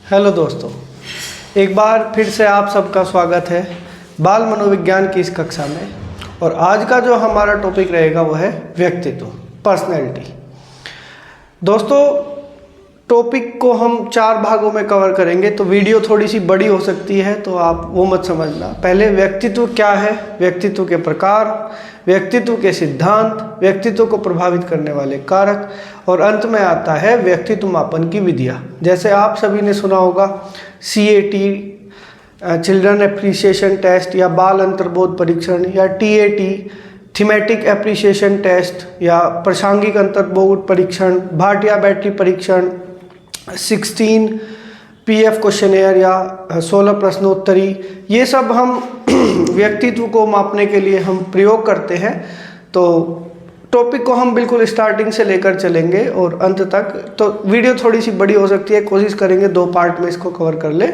Hello दोस्तों, एक बार फिर से आप सबका स्वागत है बाल मनोविज्ञान की इस कक्षा में। और आज का जो हमारा टॉपिक रहेगा वो है व्यक्तित्व, पर्सनैलिटी। दोस्तों, टॉपिक को हम 4 भागों में कवर करेंगे, तो वीडियो थोड़ी सी बड़ी हो सकती है, तो आप वो मत समझना। पहले व्यक्तित्व क्या है, व्यक्तित्व के प्रकार, व्यक्तित्व के सिद्धांत, व्यक्तित्व को प्रभावित करने वाले कारक, और अंत में आता है व्यक्तित्व मापन की विधियाँ। जैसे आप सभी ने सुना होगा CAT, चिल्ड्रन एप्रिसिएशन टेस्ट, या बाल अंतर्बोध परीक्षण, या TAT, थीमेटिक एप्रिसिएशन टेस्ट, या प्रासंगिक अंतर्बोध परीक्षण, भाटिया बैटरी परीक्षण, 16 PF क्वेश्चनेयर, या 16 प्रश्नोत्तरी। ये सब हम व्यक्तित्व को मापने के लिए हम प्रयोग करते हैं। तो टॉपिक को हम बिल्कुल स्टार्टिंग से लेकर चलेंगे और अंत तक। तो वीडियो थोड़ी सी बड़ी हो सकती है, कोशिश करेंगे 2 पार्ट में इसको कवर कर ले।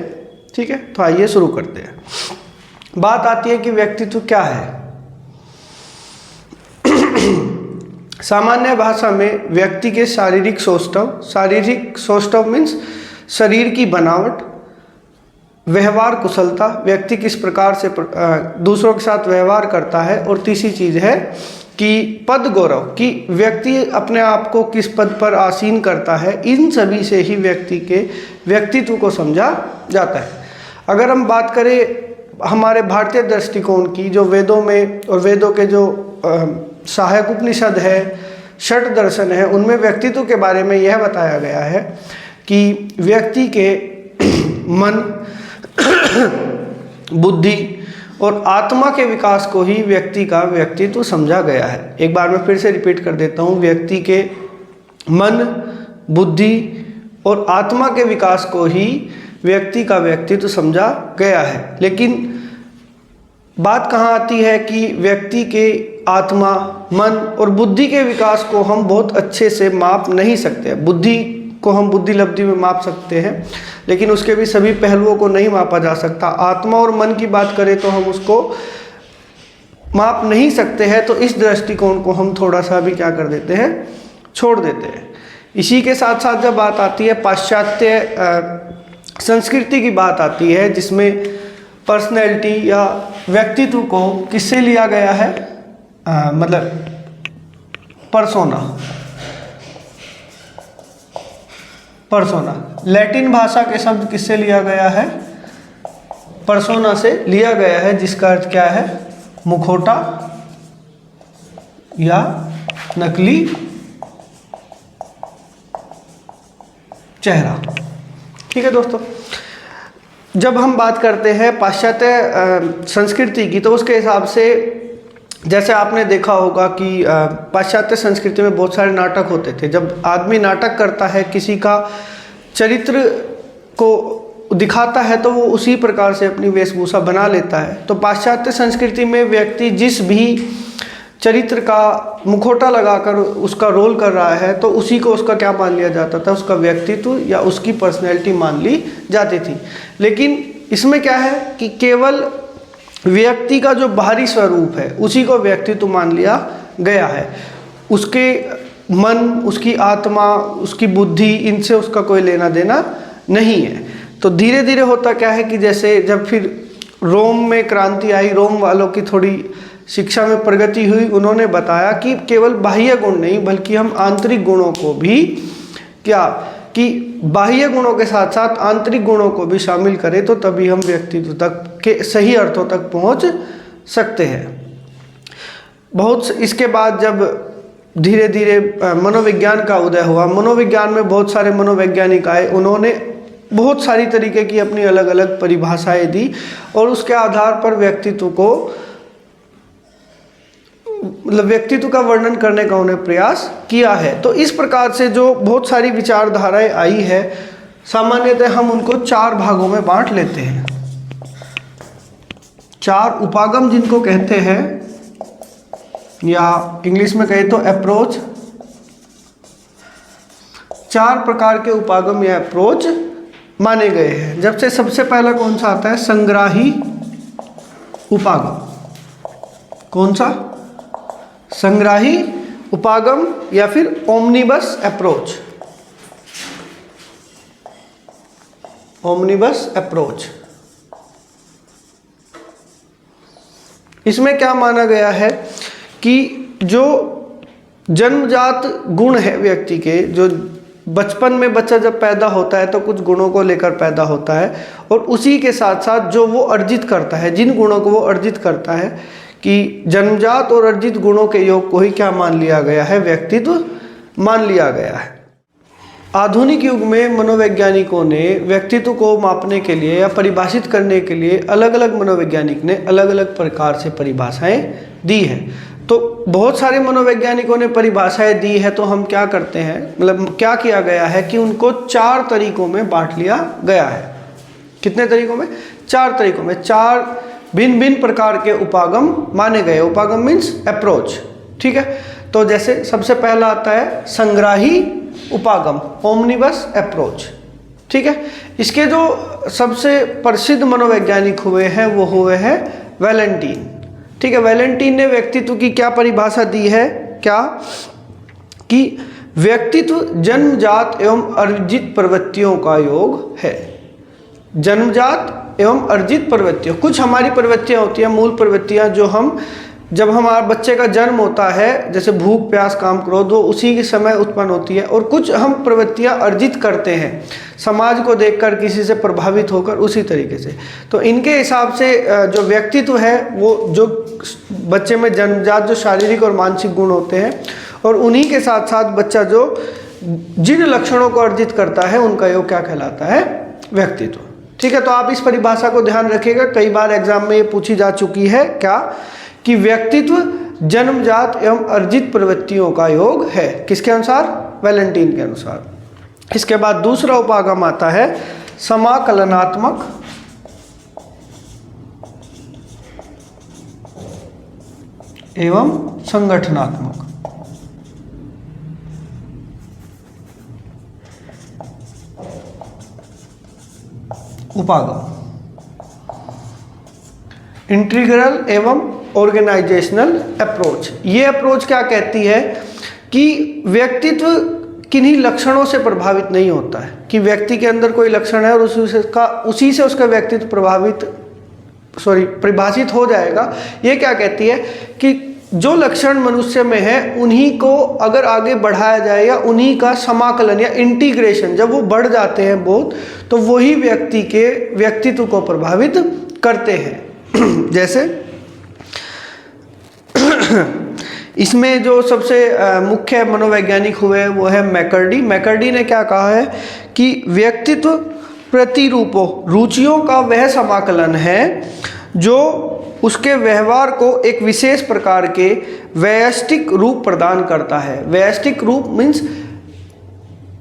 ठीक है, तो आइए शुरू करते हैं। बात आती है कि व्यक्तित्व क्या है। सामान्य भाषा में व्यक्ति के शारीरिक सौष्ठव मीन्स शरीर की बनावट, व्यवहार कुशलता, व्यक्ति किस प्रकार से दूसरों के साथ व्यवहार करता है, और तीसरी चीज है कि पद गौरव, कि व्यक्ति अपने आप को किस पद पर आसीन करता है। इन सभी से ही व्यक्ति के व्यक्तित्व को समझा जाता है। अगर हम बात करें हमारे भारतीय दृष्टिकोण की, जो वेदों में और वेदों के जो सहायक उपनिषद है, षट दर्शन है, उनमें व्यक्तित्व के बारे में यह बताया गया है कि व्यक्ति के मन, बुद्धि और आत्मा के विकास को ही व्यक्ति का व्यक्तित्व समझा गया है। एक बार मैं फिर से रिपीट कर देता हूँ, व्यक्ति के मन, बुद्धि और आत्मा के विकास को ही व्यक्ति का व्यक्तित्व समझा गया है। लेकिन बात कहाँ आती है कि व्यक्ति के आत्मा, मन और बुद्धि के विकास को हम बहुत अच्छे से माप नहीं सकते। बुद्धि को हम बुद्धि लब्धि में माप सकते हैं, लेकिन उसके भी सभी पहलुओं को नहीं मापा जा सकता। आत्मा और मन की बात करें तो हम उसको माप नहीं सकते हैं। तो इस दृष्टिकोण को हम थोड़ा सा भी क्या कर देते हैं, छोड़ देते हैं। इसी के साथ साथ जब बात आती है पाश्चात्य संस्कृति की बात आती है, जिसमें पर्सनैलिटी या व्यक्तित्व को किससे लिया गया है, मतलब पर्सोना, लैटिन भाषा के शब्द किससे लिया गया है, पर्सोना से लिया गया है, जिसका अर्थ क्या है, मुखौटा या नकली चेहरा। ठीक है दोस्तों, जब हम बात करते हैं पाश्चात्य संस्कृति की, तो उसके हिसाब से जैसे आपने देखा होगा कि पाश्चात्य संस्कृति में बहुत सारे नाटक होते थे। जब आदमी नाटक करता है, किसी का चरित्र को दिखाता है, तो वो उसी प्रकार से अपनी वेशभूषा बना लेता है। तो पाश्चात्य संस्कृति में व्यक्ति जिस भी चरित्र का मुखौटा लगाकर उसका रोल कर रहा है, तो उसी को उसका क्या मान लिया जाता था, उसका व्यक्तित्व या उसकी पर्सनैलिटी मान ली जाती थी। लेकिन इसमें क्या है कि केवल व्यक्ति का जो बाहरी स्वरूप है उसी को व्यक्तित्व मान लिया गया है। उसके मन, उसकी आत्मा, उसकी बुद्धि, इनसे उसका कोई लेना देना नहीं है। तो धीरे धीरे होता क्या है कि जैसे जब फिर रोम में क्रांति आई, रोम वालों की थोड़ी शिक्षा में प्रगति हुई, उन्होंने बताया कि केवल बाह्य गुण नहीं बल्कि हम आंतरिक गुणों को भी क्या, कि बाह्य गुणों के साथ साथ आंतरिक गुणों को भी शामिल करें, तो तभी हम व्यक्तित्व तक के सही अर्थों तक पहुंच सकते हैं। बहुत इसके बाद जब धीरे धीरे मनोविज्ञान का उदय हुआ, मनोविज्ञान में बहुत सारे मनोवैज्ञानिक आए, उन्होंने बहुत सारी तरीके की अपनी अलग अलग परिभाषाएं दी और उसके आधार पर व्यक्तित्व को, मतलब व्यक्तित्व का वर्णन करने का उन्हें प्रयास किया है। तो इस प्रकार से जो बहुत सारी विचारधाराएं आई है, सामान्यतः हम उनको 4 भागों में बांट लेते हैं। 4 उपागम जिनको कहते हैं, या इंग्लिश में कहें तो अप्रोच। 4 प्रकार के उपागम या अप्रोच माने गए हैं। जब से सबसे पहला कौन सा आता है, संग्राही उपागम। कौन सा, संग्राही उपागम या फिर ओमनिबस अप्रोच। Omnibus approach. इसमें क्या माना गया है कि जो जन्मजात गुण है व्यक्ति के, जो बचपन में बच्चा जब पैदा होता है तो कुछ गुणों को लेकर पैदा होता है, और उसी के साथ साथ जो वो अर्जित करता है, जिन गुणों को वो अर्जित करता है, कि जन्मजात और अर्जित गुणों के योग को ही क्या मान लिया गया है, व्यक्तित्व मान लिया गया है। आधुनिक युग में मनोवैज्ञानिकों ने व्यक्तित्व को मापने के लिए या परिभाषित करने के लिए अलग अलग मनोवैज्ञानिक ने अलग अलग प्रकार से परिभाषाएं दी हैं। तो बहुत सारे मनोवैज्ञानिकों ने परिभाषाएं दी है, तो हम क्या करते हैं, मतलब क्या किया गया है कि उनको 4 तरीकों में बांट लिया गया है। कितने तरीकों में? 4 तरीकों में। 4 भिन्न भिन्न प्रकार के उपागम माने गए। उपागम मीन्स अप्रोच, ठीक है। तो जैसे सबसे पहला आता है संग्राही उपागम, ओमनिबस अप्रोच, ठीक है। इसके जो सबसे प्रसिद्ध मनोवैज्ञानिक हुए हैं वो हुए हैं वैलेंटीन, ठीक है। वैलेंटीन ने व्यक्तित्व की क्या परिभाषा दी है, क्या कि व्यक्तित्व जन्मजात एवं अर्जित प्रवृत्तियों का योग है। जन्मजात एवं अर्जित प्रवृत्तियों, कुछ हमारी प्रवृत्तियां होती हैं, मूल प्रवृत्तियां, जो हम जब हमारा बच्चे का जन्म होता है, जैसे भूख प्यास काम क्रोध, वो उसी के समय उत्पन्न होती है। और कुछ हम प्रवृत्तियां अर्जित करते हैं समाज को देखकर, किसी से प्रभावित होकर, उसी तरीके से। तो इनके हिसाब से जो व्यक्तित्व है वो जो बच्चे में जन्मजात जो शारीरिक और मानसिक गुण होते हैं, और उन्हीं के साथ साथ बच्चा जो जिन लक्षणों को अर्जित करता है उनका योग क्या कहलाता है, व्यक्तित्व, ठीक है। तो आप इस परिभाषा को ध्यान रखिएगा, कई बार एग्जाम में ये पूछी जा चुकी है, क्या कि व्यक्तित्व जन्मजात एवं अर्जित प्रवृत्तियों का योग है। किसके अनुसार? वैलेंटीन के अनुसार। इसके बाद दूसरा उपागम आता है समाकलनात्मक एवं संगठनात्मक। उपागम इंटीग्रल एवं ऑर्गेनाइजेशनल अप्रोच। ये अप्रोच क्या कहती है कि व्यक्तित्व किन्हीं लक्षणों से प्रभावित नहीं होता है, कि व्यक्ति के अंदर कोई लक्षण है और उसी से उसका व्यक्तित्व परिभाषित हो जाएगा। ये क्या कहती है कि जो लक्षण मनुष्य में है उन्हीं को अगर आगे बढ़ाया जाए, या उन्हीं का समाकलन या इंटीग्रेशन, जब वो बढ़ जाते हैं बहुत, तो वही व्यक्ति के व्यक्तित्व को प्रभावित करते हैं। जैसे इसमें जो सबसे मुख्य मनोवैज्ञानिक हुए वो है मैकर्डी। मैकर्डी ने क्या कहा है कि व्यक्तित्व प्रतिरूपों, रुचियों का वह समाकलन है जो उसके व्यवहार को एक विशेष प्रकार के वैयक्तिक रूप प्रदान करता है। वैयक्तिक रूप मीन्स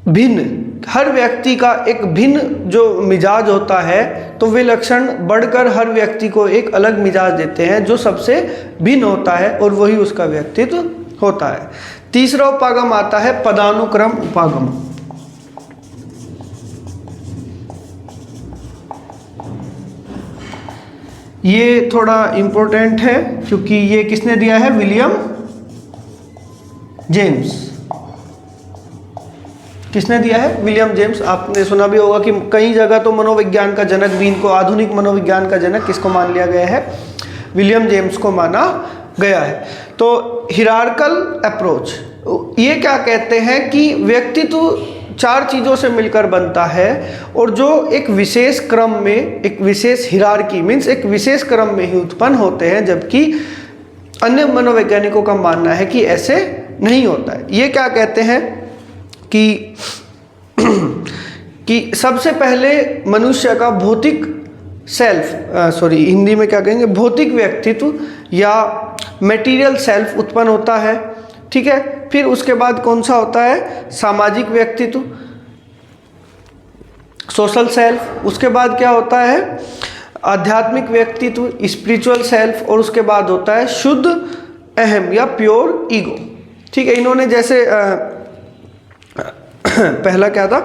भिन्न, हर व्यक्ति का एक भिन्न जो मिजाज होता है, तो वे लक्षण बढ़कर हर व्यक्ति को एक अलग मिजाज देते हैं जो सबसे भिन्न होता है, और वही उसका व्यक्तित्व होता है। तीसरा उपागम आता है पदानुक्रम उपागम। ये थोड़ा इंपॉर्टेंट है क्योंकि ये किसने दिया है, विलियम जेम्स। किसने दिया है? William James. आपने सुना भी होगा कि कई जगह तो मनोविज्ञान का जनक भी, इनको आधुनिक मनोविज्ञान का जनक किसको मान लिया गया है, विलियम जेम्स को माना गया है। तो हिरार्कल अप्रोच ये क्या कहते हैं कि व्यक्तित्व 4 चीज़ों से मिलकर बनता है, और जो एक विशेष क्रम में, एक विशेष हिरार्की मीन्स एक विशेष क्रम में ही उत्पन्न होते हैं, जबकि अन्य मनोवैज्ञानिकों का मानना है कि ऐसे नहीं होता है। ये क्या कहते हैं कि सबसे पहले मनुष्य का भौतिक हिंदी में क्या कहेंगे, भौतिक व्यक्तित्व या मटेरियल सेल्फ उत्पन्न होता है, ठीक है। फिर उसके बाद कौन सा होता है, सामाजिक व्यक्तित्व, सोशल सेल्फ। उसके बाद क्या होता है, आध्यात्मिक व्यक्तित्व, स्पिरिचुअल सेल्फ, और उसके बाद होता है शुद्ध अहम या प्योर ईगो, ठीक है। इन्होंने जैसे पहला क्या था,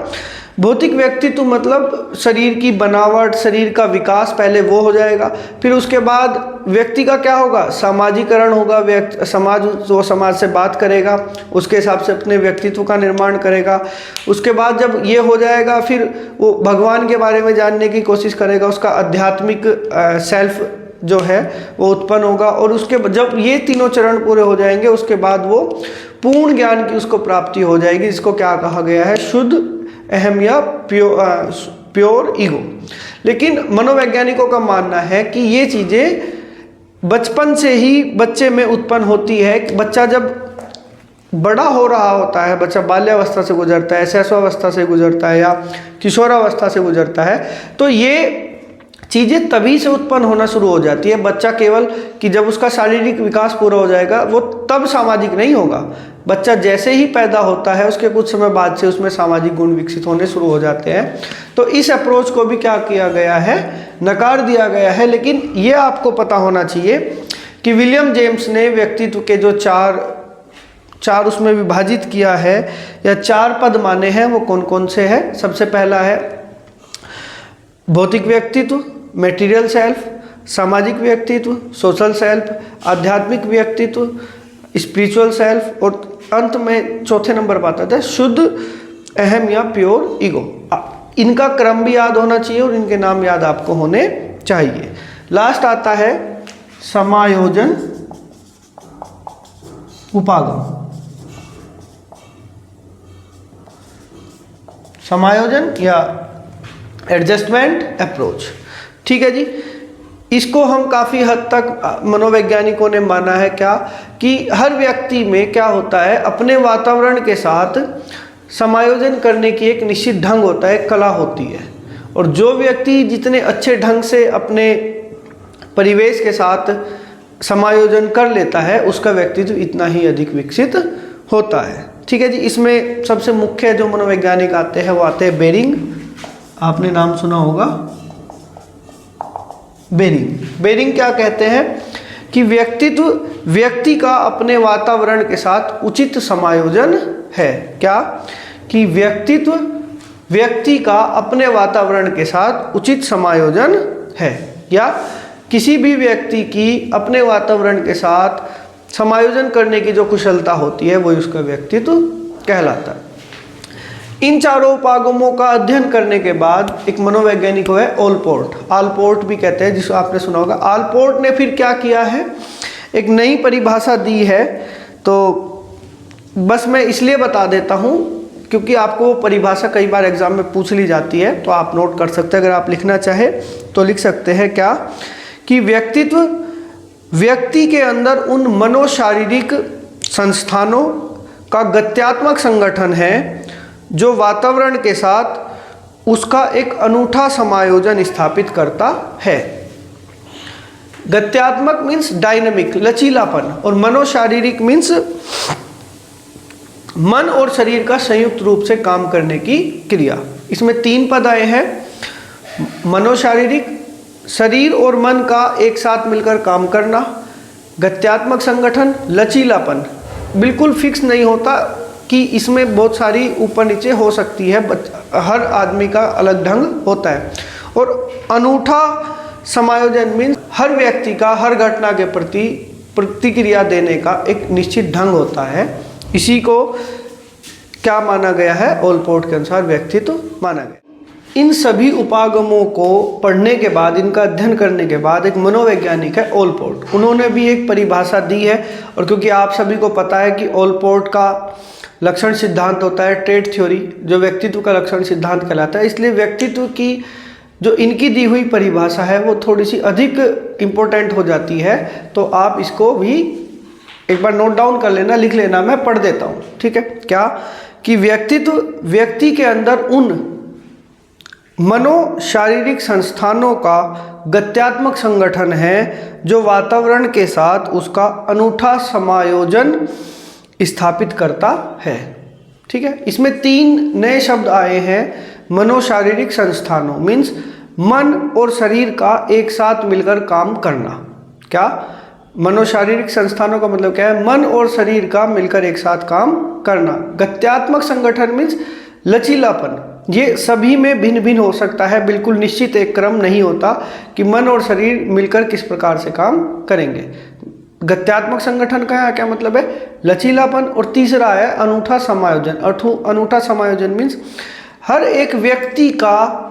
भौतिक व्यक्तित्व मतलब शरीर की बनावट, शरीर का विकास पहले वो हो जाएगा, फिर उसके बाद व्यक्ति का क्या होगा, सामाजिकरण होगा। समाज से बात करेगा, उसके हिसाब से अपने व्यक्तित्व का निर्माण करेगा। उसके बाद जब ये हो जाएगा फिर वो भगवान के बारे में जानने की कोशिश करेगा, उसका आध्यात्मिक सेल्फ जो है वो उत्पन्न होगा। और उसके जब ये तीनों चरण पूरे हो जाएंगे उसके बाद वो पूर्ण ज्ञान की उसको प्राप्ति हो जाएगी, जिसको क्या कहा गया है, शुद्ध अहम या प्योर ईगो। लेकिन मनोवैज्ञानिकों का मानना है कि ये चीज़ें बचपन से ही बच्चे में उत्पन्न होती है। बच्चा जब बड़ा हो रहा होता है, बच्चा बाल्यावस्था से गुजरता है, शैशवावस्था से गुजरता है या किशोरावस्था से गुजरता है, तो ये चीज़ें तभी से उत्पन्न होना शुरू हो जाती है। बच्चा केवल कि जब उसका शारीरिक विकास पूरा हो जाएगा वो तब सामाजिक नहीं होगा। बच्चा जैसे ही पैदा होता है उसके कुछ समय बाद से उसमें सामाजिक गुण विकसित होने शुरू हो जाते हैं। तो इस अप्रोच को भी क्या किया गया है, नकार दिया गया है। लेकिन ये आपको पता होना चाहिए कि विलियम जेम्स ने व्यक्तित्व के जो चार उसमें विभाजित किया है या 4 पद माने हैं, वो कौन कौन से हैं। सबसे पहला है भौतिक व्यक्तित्व, मेटीरियल सेल्फ, सामाजिक व्यक्तित्व, सोशल सेल्फ, आध्यात्मिक व्यक्तित्व, स्पिरिचुअल सेल्फ, और अंत में चौथे नंबर पर आता है शुद्ध अहम या प्योर ईगो। इनका क्रम भी याद होना चाहिए और इनके नाम याद आपको होने चाहिए। लास्ट आता है समायोजन उपागम। समायोजन या एडजस्टमेंट अप्रोच, ठीक है जी। इसको हम काफ़ी हद तक मनोवैज्ञानिकों ने माना है क्या, कि हर व्यक्ति में क्या होता है, अपने वातावरण के साथ समायोजन करने की एक निश्चित ढंग होता है, कला होती है। और जो व्यक्ति जितने अच्छे ढंग से अपने परिवेश के साथ समायोजन कर लेता है उसका व्यक्तित्व इतना ही अधिक विकसित होता है, ठीक है जी। इसमें सबसे मुख्य जो मनोवैज्ञानिक आते हैं वो आते हैं बेरिंग। आपने नाम सुना होगा बेरिंग। बेरिंग क्या कहते हैं कि व्यक्ति का अपने वातावरण के साथ उचित समायोजन है। क्या कि व्यक्ति का अपने वातावरण के साथ उचित समायोजन है, या किसी भी व्यक्ति की अपने वातावरण के साथ समायोजन करने की जो कुशलता होती है वही उसका व्यक्तित्व कहलाता है। इन चारों उपागमों का अध्ययन करने के बाद एक मनोवैज्ञानिक है ऑलपोर्ट, आलपोर्ट भी कहते हैं, जिसको आपने सुना होगा। आलपोर्ट ने फिर क्या किया है, एक नई परिभाषा दी है। तो बस मैं इसलिए बता देता हूँ क्योंकि आपको परिभाषा कई बार एग्जाम में पूछ ली जाती है, तो आप नोट कर सकते हैं। अगर आप लिखना चाहे तो लिख सकते हैं क्या, कि व्यक्तित्व व्यक्ति के अंदर उन मनोशारीरिक संस्थानों का गत्यात्मक संगठन है जो वातावरण के साथ उसका एक अनूठा समायोजन स्थापित करता है। गत्यात्मक मीन्स डायनामिक, लचीलापन, और मनोशारीरिक मीन्स मन और शरीर का संयुक्त रूप से काम करने की क्रिया। इसमें 3 पद आए हैं, मनोशारीरिक, शरीर और मन का एक साथ मिलकर काम करना, गत्यात्मक संगठन, लचीलापन। बिल्कुल फिक्स नहीं होता कि इसमें बहुत सारी ऊपर नीचे हो सकती है, हर आदमी का अलग ढंग होता है। और अनूठा समायोजन मीन्स हर व्यक्ति का हर घटना के प्रति प्रतिक्रिया देने का एक निश्चित ढंग होता है। इसी को क्या माना गया है, ऑलपोर्ट के अनुसार व्यक्तित्व माना गया। इन सभी उपागमों को पढ़ने के बाद, इनका अध्ययन करने के बाद एक मनोवैज्ञानिक है ऑलपोर्ट, उन्होंने भी एक परिभाषा दी है। और क्योंकि आप सभी को पता है कि ऑलपोर्ट का लक्षण सिद्धांत होता है ट्रेट थ्योरी, जो व्यक्तित्व का लक्षण सिद्धांत कहलाता है, इसलिए व्यक्तित्व की जो इनकी दी हुई परिभाषा है वो थोड़ी सी अधिक इम्पोर्टेंट हो जाती है। तो आप इसको भी एक बार नोट डाउन कर लेना, लिख लेना, मैं पढ़ देता हूँ, ठीक है। क्या कि व्यक्तित्व व्यक्ति के अंदर उन मनोशारीरिक संस्थानों का गत्यात्मक संगठन है जो वातावरण के साथ उसका अनूठा समायोजन स्थापित करता है, ठीक है। इसमें 3 नए शब्द आए हैं। मनोशारीरिक संस्थानों मीन्स मन और शरीर का एक साथ मिलकर काम करना। क्या मनोशारीरिक संस्थानों का मतलब क्या है, मन और शरीर का मिलकर एक साथ काम करना। गत्यात्मक संगठन मीन्स लचीलापन, ये सभी में भिन्न भिन्न हो सकता है, बिल्कुल निश्चित एक क्रम नहीं होता कि मन और शरीर मिलकर किस प्रकार से काम करेंगे। गत्यात्मक संगठन का क्या मतलब है? लचीलापन। और तीसरा है अनूठा समायोजन। अनूठा समायोजन मीन्स हर एक व्यक्ति का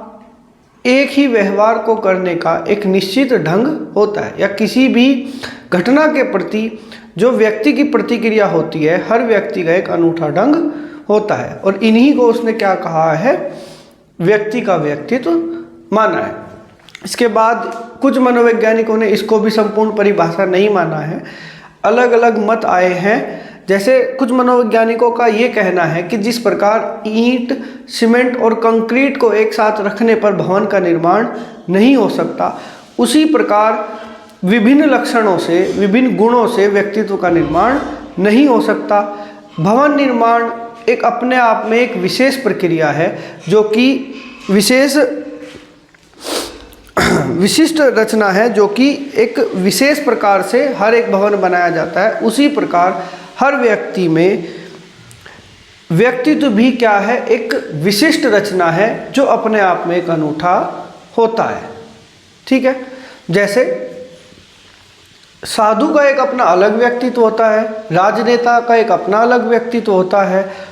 एक ही व्यवहार को करने का एक निश्चित ढंग होता है, या किसी भी घटना के प्रति जो व्यक्ति की प्रतिक्रिया होती है, हर व्यक्ति का एक अनूठा ढंग होता है। और इन्हीं को उसने क्या कहा है? व्यक्ति का व्यक्तित्व माना है। इसके बाद कुछ मनोवैज्ञानिकों ने इसको भी संपूर्ण परिभाषा नहीं माना है, अलग अलग मत आए हैं। जैसे कुछ मनोवैज्ञानिकों का ये कहना है कि जिस प्रकार ईंट, सीमेंट और कंक्रीट को एक साथ रखने पर भवन का निर्माण नहीं हो सकता, उसी प्रकार विभिन्न लक्षणों से, विभिन्न गुणों से व्यक्तित्व का निर्माण नहीं हो सकता। भवन निर्माण एक अपने आप में एक विशेष प्रक्रिया है, जो कि विशिष्ट रचना है, जो कि एक विशेष प्रकार से हर एक भवन बनाया जाता है। उसी प्रकार हर व्यक्ति में व्यक्तित्व भी क्या है? एक विशिष्ट रचना है, जो अपने आप में एक अनूठा होता है। ठीक है, जैसे साधु का एक अपना अलग व्यक्तित्व होता है, राजनेता का एक अपना अलग व्यक्तित्व होता है,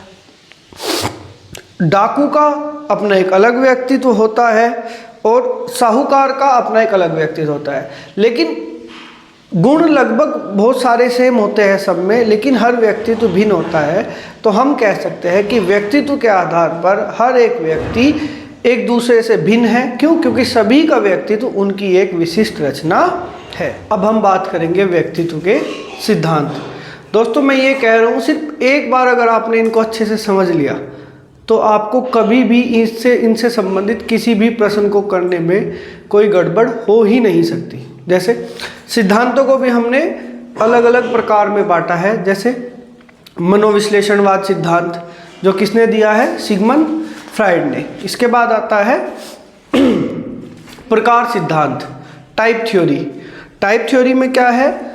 डाकू का अपना एक अलग व्यक्तित्व होता है, और साहूकार का अपना एक अलग व्यक्तित्व होता है। लेकिन गुण लगभग बहुत सारे सेम होते हैं सब में, लेकिन हर व्यक्तित्व भिन्न होता है। तो हम कह सकते हैं कि व्यक्तित्व के आधार पर हर एक व्यक्ति एक दूसरे से भिन्न है। क्यों? क्योंकि सभी का व्यक्तित्व उनकी एक विशिष्ट रचना है। अब हम बात करेंगे व्यक्तित्व के सिद्धांत। दोस्तों मैं ये कह रहा हूँ, सिर्फ एक बार अगर आपने इनको अच्छे से समझ लिया तो आपको कभी भी इनसे संबंधित किसी भी प्रश्न को करने में कोई गड़बड़ हो ही नहीं सकती। जैसे सिद्धांतों को भी हमने अलग अलग प्रकार में बांटा है। जैसे मनोविश्लेषणवाद सिद्धांत, जो किसने दिया है? सिगमंड फ्राइड ने। इसके बाद आता है प्रकार सिद्धांत, टाइप थ्योरी। टाइप थ्योरी में क्या है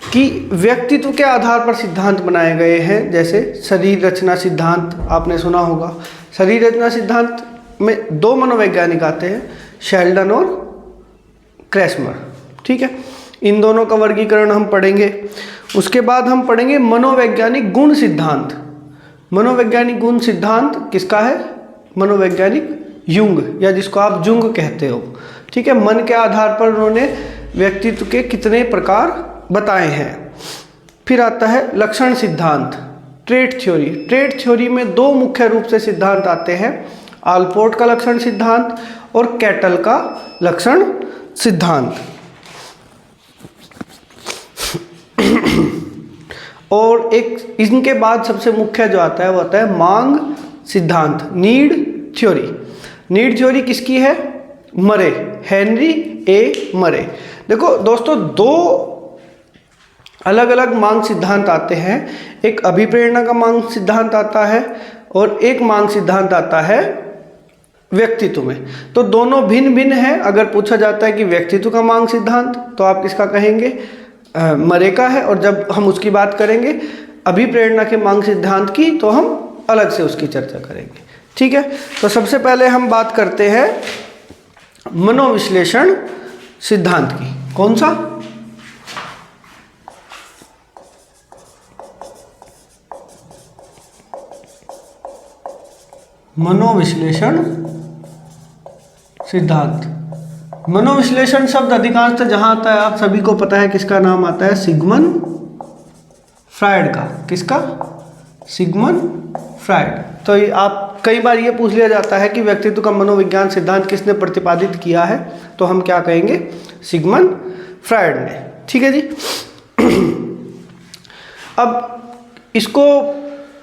कि व्यक्तित्व के आधार पर सिद्धांत बनाए गए हैं। जैसे शरीर रचना सिद्धांत आपने सुना होगा। शरीर रचना सिद्धांत में दो मनोवैज्ञानिक आते हैं, शेल्डन और क्रेसमर। ठीक है, इन दोनों का वर्गीकरण हम पढ़ेंगे। उसके बाद हम पढ़ेंगे मनोवैज्ञानिक गुण सिद्धांत। मनोवैज्ञानिक गुण सिद्धांत किसका है? मनोवैज्ञानिक युंग, या जिसको आप जुंग कहते हो। ठीक है, मन के आधार पर उन्होंने व्यक्तित्व के कितने प्रकार बताए हैं। फिर आता है लक्षण सिद्धांत, ट्रेट थ्योरी। ट्रेट थ्योरी में दो मुख्य रूप से सिद्धांत आते हैं, आलपोर्ट का लक्षण सिद्धांत और कैटल का लक्षण सिद्धांत। और एक इनके बाद सबसे मुख्य जो आता है वो आता है मांग सिद्धांत, नीड थ्योरी। नीड थ्योरी किसकी है? मरे, हेनरी ए मरे। देखो दोस्तों, दो अलग अलग मांग सिद्धांत आते हैं। एक अभिप्रेरणा का मांग सिद्धांत आता है और एक मांग सिद्धांत आता है व्यक्तित्व में। तो दोनों भिन्न भिन्न हैं। अगर पूछा जाता है कि व्यक्तित्व का मांग सिद्धांत, तो आप किसका कहेंगे? मरे का है। और जब हम उसकी बात करेंगे अभिप्रेरणा के मांग सिद्धांत की, तो हम अलग से उसकी चर्चा करेंगे। ठीक है, तो सबसे पहले हम बात करते हैं मनोविश्लेषण सिद्धांत की। कौन सा? मनोविश्लेषण सिद्धांत। मनोविश्लेषण शब्द अधिकांशतः जहां आता है आप सभी को पता है किसका नाम आता है? सिगमंड फ्राइड का। किसका? Sigmund Freud. तो आप कई बार ये पूछ लिया जाता है कि व्यक्तित्व का मनोविज्ञान सिद्धांत किसने प्रतिपादित किया है, तो हम क्या कहेंगे? सिगमंड फ्राइड ने। ठीक है जी। अब इसको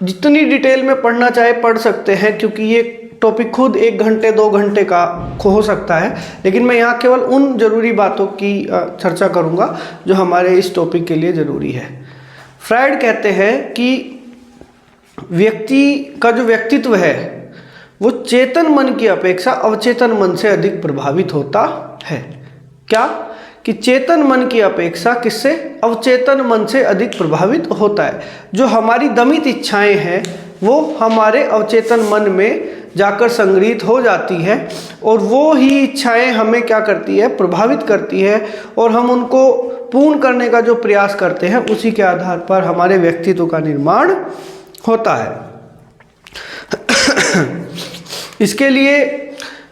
जितनी डिटेल में पढ़ना चाहे पढ़ सकते हैं, क्योंकि ये टॉपिक खुद 1 घंटे 2 घंटे का हो सकता है। लेकिन मैं यहाँ केवल उन जरूरी बातों की चर्चा करूँगा जो हमारे इस टॉपिक के लिए ज़रूरी है। फ्राइड कहते हैं कि व्यक्ति का जो व्यक्तित्व है वो चेतन मन की अपेक्षा अवचेतन मन से अधिक प्रभावित होता है। क्या? कि चेतन मन की अपेक्षा किससे? अवचेतन मन से अधिक प्रभावित होता है। जो हमारी दमित इच्छाएं हैं वो हमारे अवचेतन मन में जाकर संग्रहित हो जाती है और वो ही इच्छाएं हमें क्या करती है, प्रभावित करती है और हम उनको पूर्ण करने का जो प्रयास करते हैं उसी के आधार पर हमारे व्यक्तित्व का निर्माण होता है। इसके लिए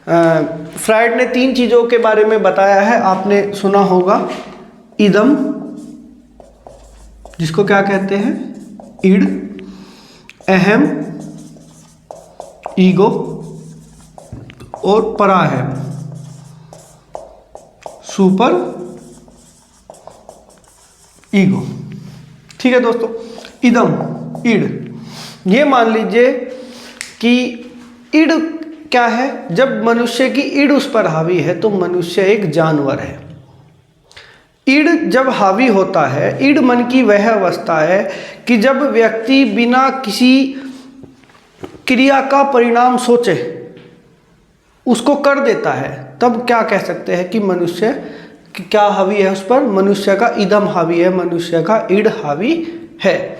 फ्रायड ने 3 चीज़ों के बारे में बताया है। आपने सुना होगा इदम, जिसको क्या कहते हैं, ईड, अहम, ईगो और परा है, सुपर ईगो। ठीक है दोस्तों, इदम, ईड, ये मान लीजिए कि ईड क्या है, जब मनुष्य की ईड उस पर हावी है तो मनुष्य एक जानवर है। ईड जब हावी होता है, ईड मन की वह अवस्था है कि जब व्यक्ति बिना किसी क्रिया का परिणाम सोचे उसको कर देता है, तब क्या कह सकते हैं कि मनुष्य क्या हावी है उस पर, मनुष्य का इदम हावी है, मनुष्य का ईड हावी है।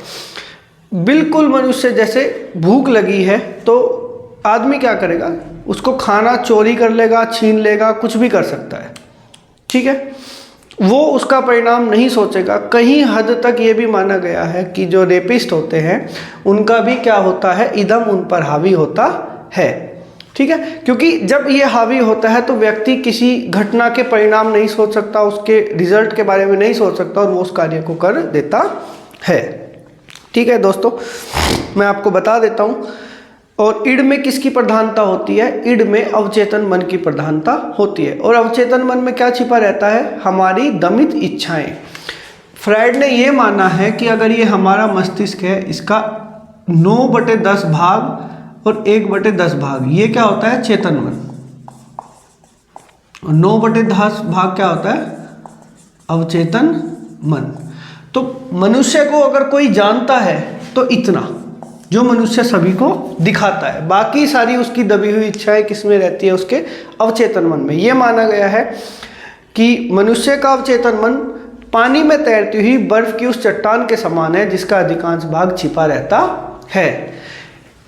बिल्कुल मनुष्य जैसे भूख लगी है तो आदमी क्या करेगा, उसको खाना चोरी कर लेगा, छीन लेगा, कुछ भी कर सकता है। ठीक है, वो उसका परिणाम नहीं सोचेगा। कहीं हद तक ये भी माना गया है कि जो रेपिस्ट होते हैं उनका भी क्या होता है, इदम उन पर हावी होता है। ठीक है, क्योंकि जब ये हावी होता है तो व्यक्ति किसी घटना के परिणाम नहीं सोच सकता, उसके रिजल्ट के बारे में नहीं सोच सकता और वो उस कार्य को कर देता है। ठीक है दोस्तों, मैं आपको बता देता हूँ। और ईड में किसकी प्रधानता होती है, ईड में अवचेतन मन की प्रधानता होती है। और अवचेतन मन में क्या छिपा रहता है, हमारी दमित इच्छाएं। फ्रायड ने ये माना है कि अगर ये हमारा मस्तिष्क है, इसका 9/10 भाग और 1/10 भाग ये क्या होता है, चेतन मन। और 9/10 भाग क्या होता है, अवचेतन मन। तो मनुष्य को अगर कोई जानता है तो इतना, जो मनुष्य सभी को दिखाता है। बाकी सारी उसकी दबी हुई इच्छाएं किस में रहती है, उसके अवचेतन मन में। यह माना गया है कि मनुष्य का अवचेतन मन पानी में तैरती हुई बर्फ की उस चट्टान के समान है जिसका अधिकांश भाग छिपा रहता है।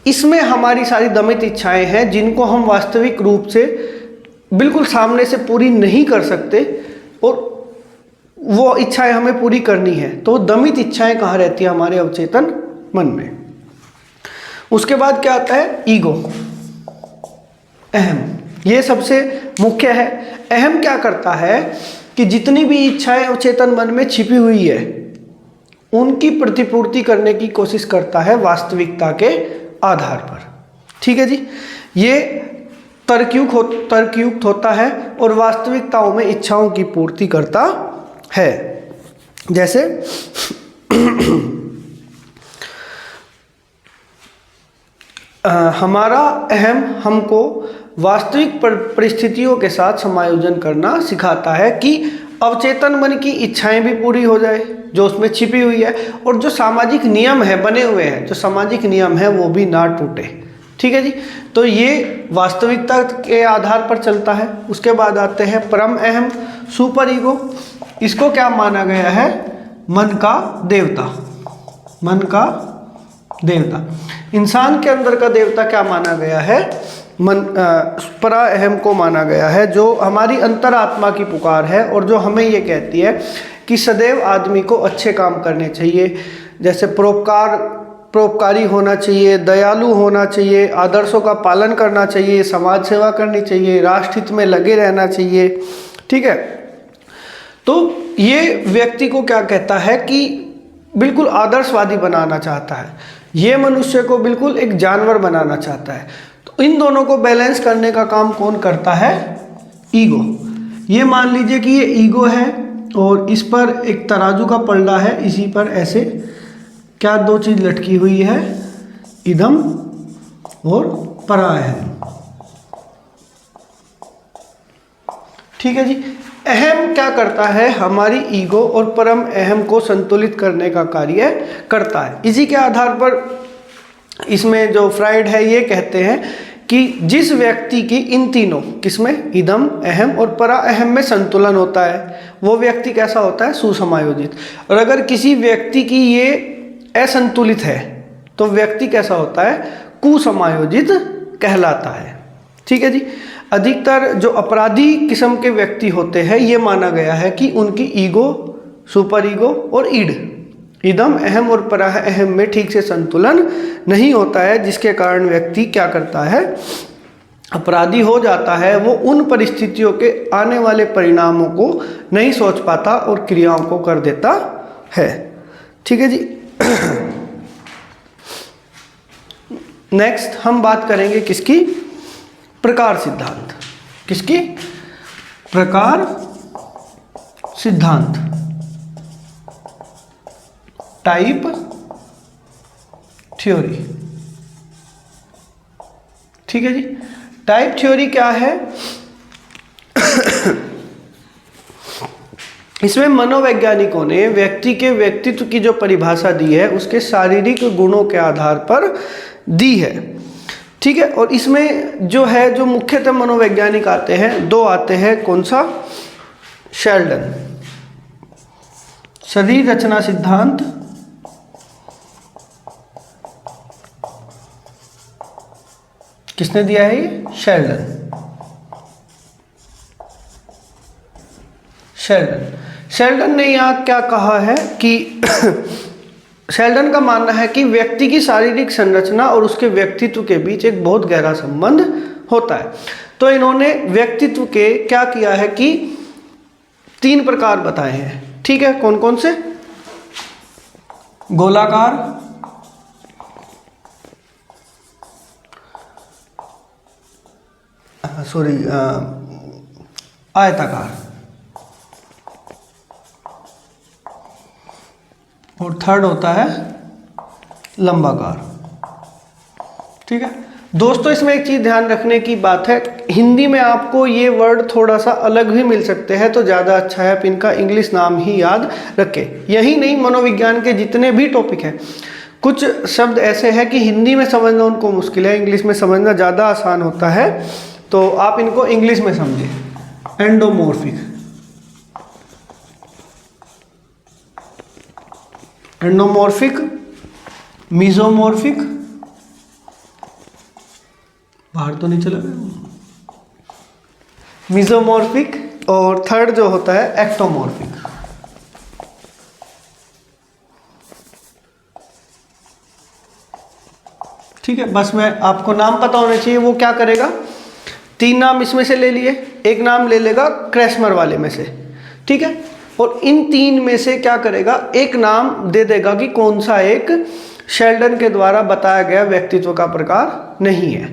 इसमें हमारी सारी दमित इच्छाएं हैं जिनको हम वास्तविक रूप से बिल्कुल सामने से पूरी नहीं कर सकते और वो इच्छाएं हमें पूरी करनी है। तो दमित इच्छाएं कहाँ रहती है, हमारे अवचेतन मन में। उसके बाद क्या आता है, ईगो, अहम। ये सबसे मुख्य है। अहम क्या करता है कि जितनी भी इच्छाएं अवचेतन मन में छिपी हुई है उनकी प्रतिपूर्ति करने की कोशिश करता है वास्तविकता के आधार पर। ठीक है जी, ये तर्कयुक्त होता है और वास्तविकताओं में इच्छाओं की पूर्ति करता है। जैसे हमारा अहम हमको वास्तविक परिस्थितियों के साथ समायोजन करना सिखाता है कि अवचेतन मन की इच्छाएं भी पूरी हो जाए जो उसमें छिपी हुई है, और जो सामाजिक नियम है बने हुए हैं, जो सामाजिक नियम है वो भी ना टूटे। ठीक है जी, तो ये वास्तविकता के आधार पर चलता है। उसके बाद आते हैं परम अहम, सुपर ईगो। इसको क्या माना गया है, मन का देवता। मन का देवता, इंसान के अंदर का देवता क्या माना गया है, परा अहम को माना गया है, जो हमारी अंतरात्मा की पुकार है और जो हमें ये कहती है कि सदैव आदमी को अच्छे काम करने चाहिए। जैसे परोपकारी होना चाहिए, दयालु होना चाहिए, आदर्शों का पालन करना चाहिए, समाज सेवा करनी चाहिए, राष्ट्र हित में लगे रहना चाहिए। ठीक है, तो ये व्यक्ति को क्या कहता है कि बिल्कुल आदर्शवादी बनाना चाहता है, ये मनुष्य को बिल्कुल एक जानवर बनाना चाहता है। तो इन दोनों को बैलेंस करने का काम कौन करता है, ईगो। ये मान लीजिए कि ये ईगो है और इस पर एक तराजू का पलड़ा है, इसी पर ऐसे क्या दो चीज लटकी हुई है, इदम और परा है। ठीक है जी, अहम क्या करता है, हमारी ईगो और परम अहम को संतुलित करने का कार्य करता है। इसी के आधार पर इसमें जो फ्रायड है ये कहते हैं कि जिस व्यक्ति की इन तीनों किसमें, इदम, अहम और परा अहम में संतुलन होता है, वो व्यक्ति कैसा होता है, सुसमायोजित। और अगर किसी व्यक्ति की ये असंतुलित है, तो व्यक्ति कैसा होता है, कुसमायोजित कहलाता है। ठीक है जी। अधिकतर जो अपराधी किस्म के व्यक्ति होते हैं ये माना गया है कि उनकी ईगो, सुपर ईगो और ईड, इदम अहम और पराह अहम में ठीक से संतुलन नहीं होता है, जिसके कारण व्यक्ति क्या करता है, अपराधी हो जाता है। वो उन परिस्थितियों के आने वाले परिणामों को नहीं सोच पाता और क्रियाओं को कर देता है। ठीक है जी। नेक्स्ट हम बात करेंगे किसकी, प्रकार सिद्धांत। किसकी, प्रकार सिद्धांत, टाइप थ्योरी। ठीक है जी। टाइप थ्योरी क्या है? इसमें मनोवैज्ञानिकों ने व्यक्ति के व्यक्तित्व की जो परिभाषा दी है उसके शारीरिक गुणों के आधार पर दी है। ठीक है। और इसमें जो है, जो मुख्यतः मनोवैज्ञानिक आते हैं, दो आते हैं। कौन सा? शेल्डन, शरीर रचना सिद्धांत, किसने दिया है ये? शेल्डन। शेल्डन ने यहाँ क्या कहा है कि शेल्डन का मानना है कि व्यक्ति की शारीरिक संरचना और उसके व्यक्तित्व के बीच एक बहुत गहरा संबंध होता है। तो इन्होंने व्यक्तित्व के क्या किया है कि 3 प्रकार बताए हैं। ठीक है। कौन कौन से? गोलाकार, आयताकार और थर्ड होता है लंबाकार। ठीक है दोस्तों, इसमें एक चीज़ ध्यान रखने की बात है, हिंदी में आपको ये वर्ड थोड़ा सा अलग भी मिल सकते हैं, तो ज़्यादा अच्छा है आप इनका इंग्लिश नाम ही याद रखें। यही नहीं, मनोविज्ञान के जितने भी टॉपिक हैं, कुछ शब्द ऐसे हैं कि हिंदी में समझना उनको मुश्किल है, इंग्लिश में समझना ज़्यादा आसान होता है, तो आप इनको इंग्लिश में समझें। एंडोमॉर्फिक, एंडोमॉर्फिक, मीजोमॉर्फिक, बाहर तो नहीं चला गया, मीजोमॉर्फिक, और थर्ड जो होता है एक्टोमॉर्फिक। ठीक है, बस मैं आपको नाम पता होना चाहिए। वो क्या करेगा, 3 नाम इसमें से ले लिए, एक नाम ले लेगा क्रैस्मर वाले में से। ठीक है, और इन 3 में से क्या करेगा, एक नाम दे देगा कि कौन सा एक शेल्डन के द्वारा बताया गया व्यक्तित्व का प्रकार नहीं है।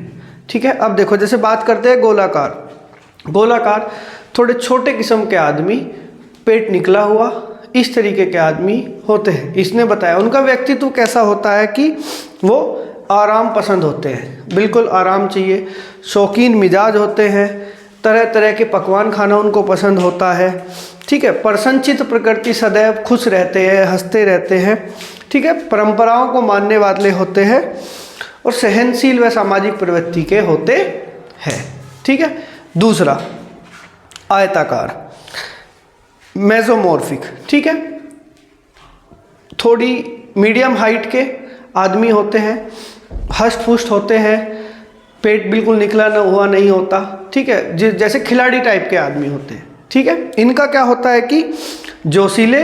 ठीक है, अब देखो, जैसे बात करते हैं गोलाकार। गोलाकार थोड़े छोटे किस्म के आदमी, पेट निकला हुआ, इस तरीके के आदमी होते हैं। इसने बताया उनका व्यक्तित्व कैसा होता है कि वो आराम पसंद होते हैं, बिल्कुल आराम चाहिए, शौकीन मिजाज होते हैं, तरह तरह के पकवान खाना उनको पसंद होता है। ठीक है, प्रसन्नचित्त प्रकृति, सदैव खुश रहते हैं, हंसते रहते हैं। ठीक है, परंपराओं को मानने वाले होते हैं और सहनशील व सामाजिक प्रवृत्ति के होते हैं। ठीक है, दूसरा आयताकार, मेसोमॉर्फिक। ठीक है, थोड़ी मीडियम हाइट के आदमी होते हैं, हष्ट पुष्ट होते हैं, पेट बिल्कुल निकला न हुआ नहीं होता। ठीक है, जैसे खिलाड़ी टाइप के आदमी होते हैं। ठीक है, इनका क्या होता है कि जोशीले,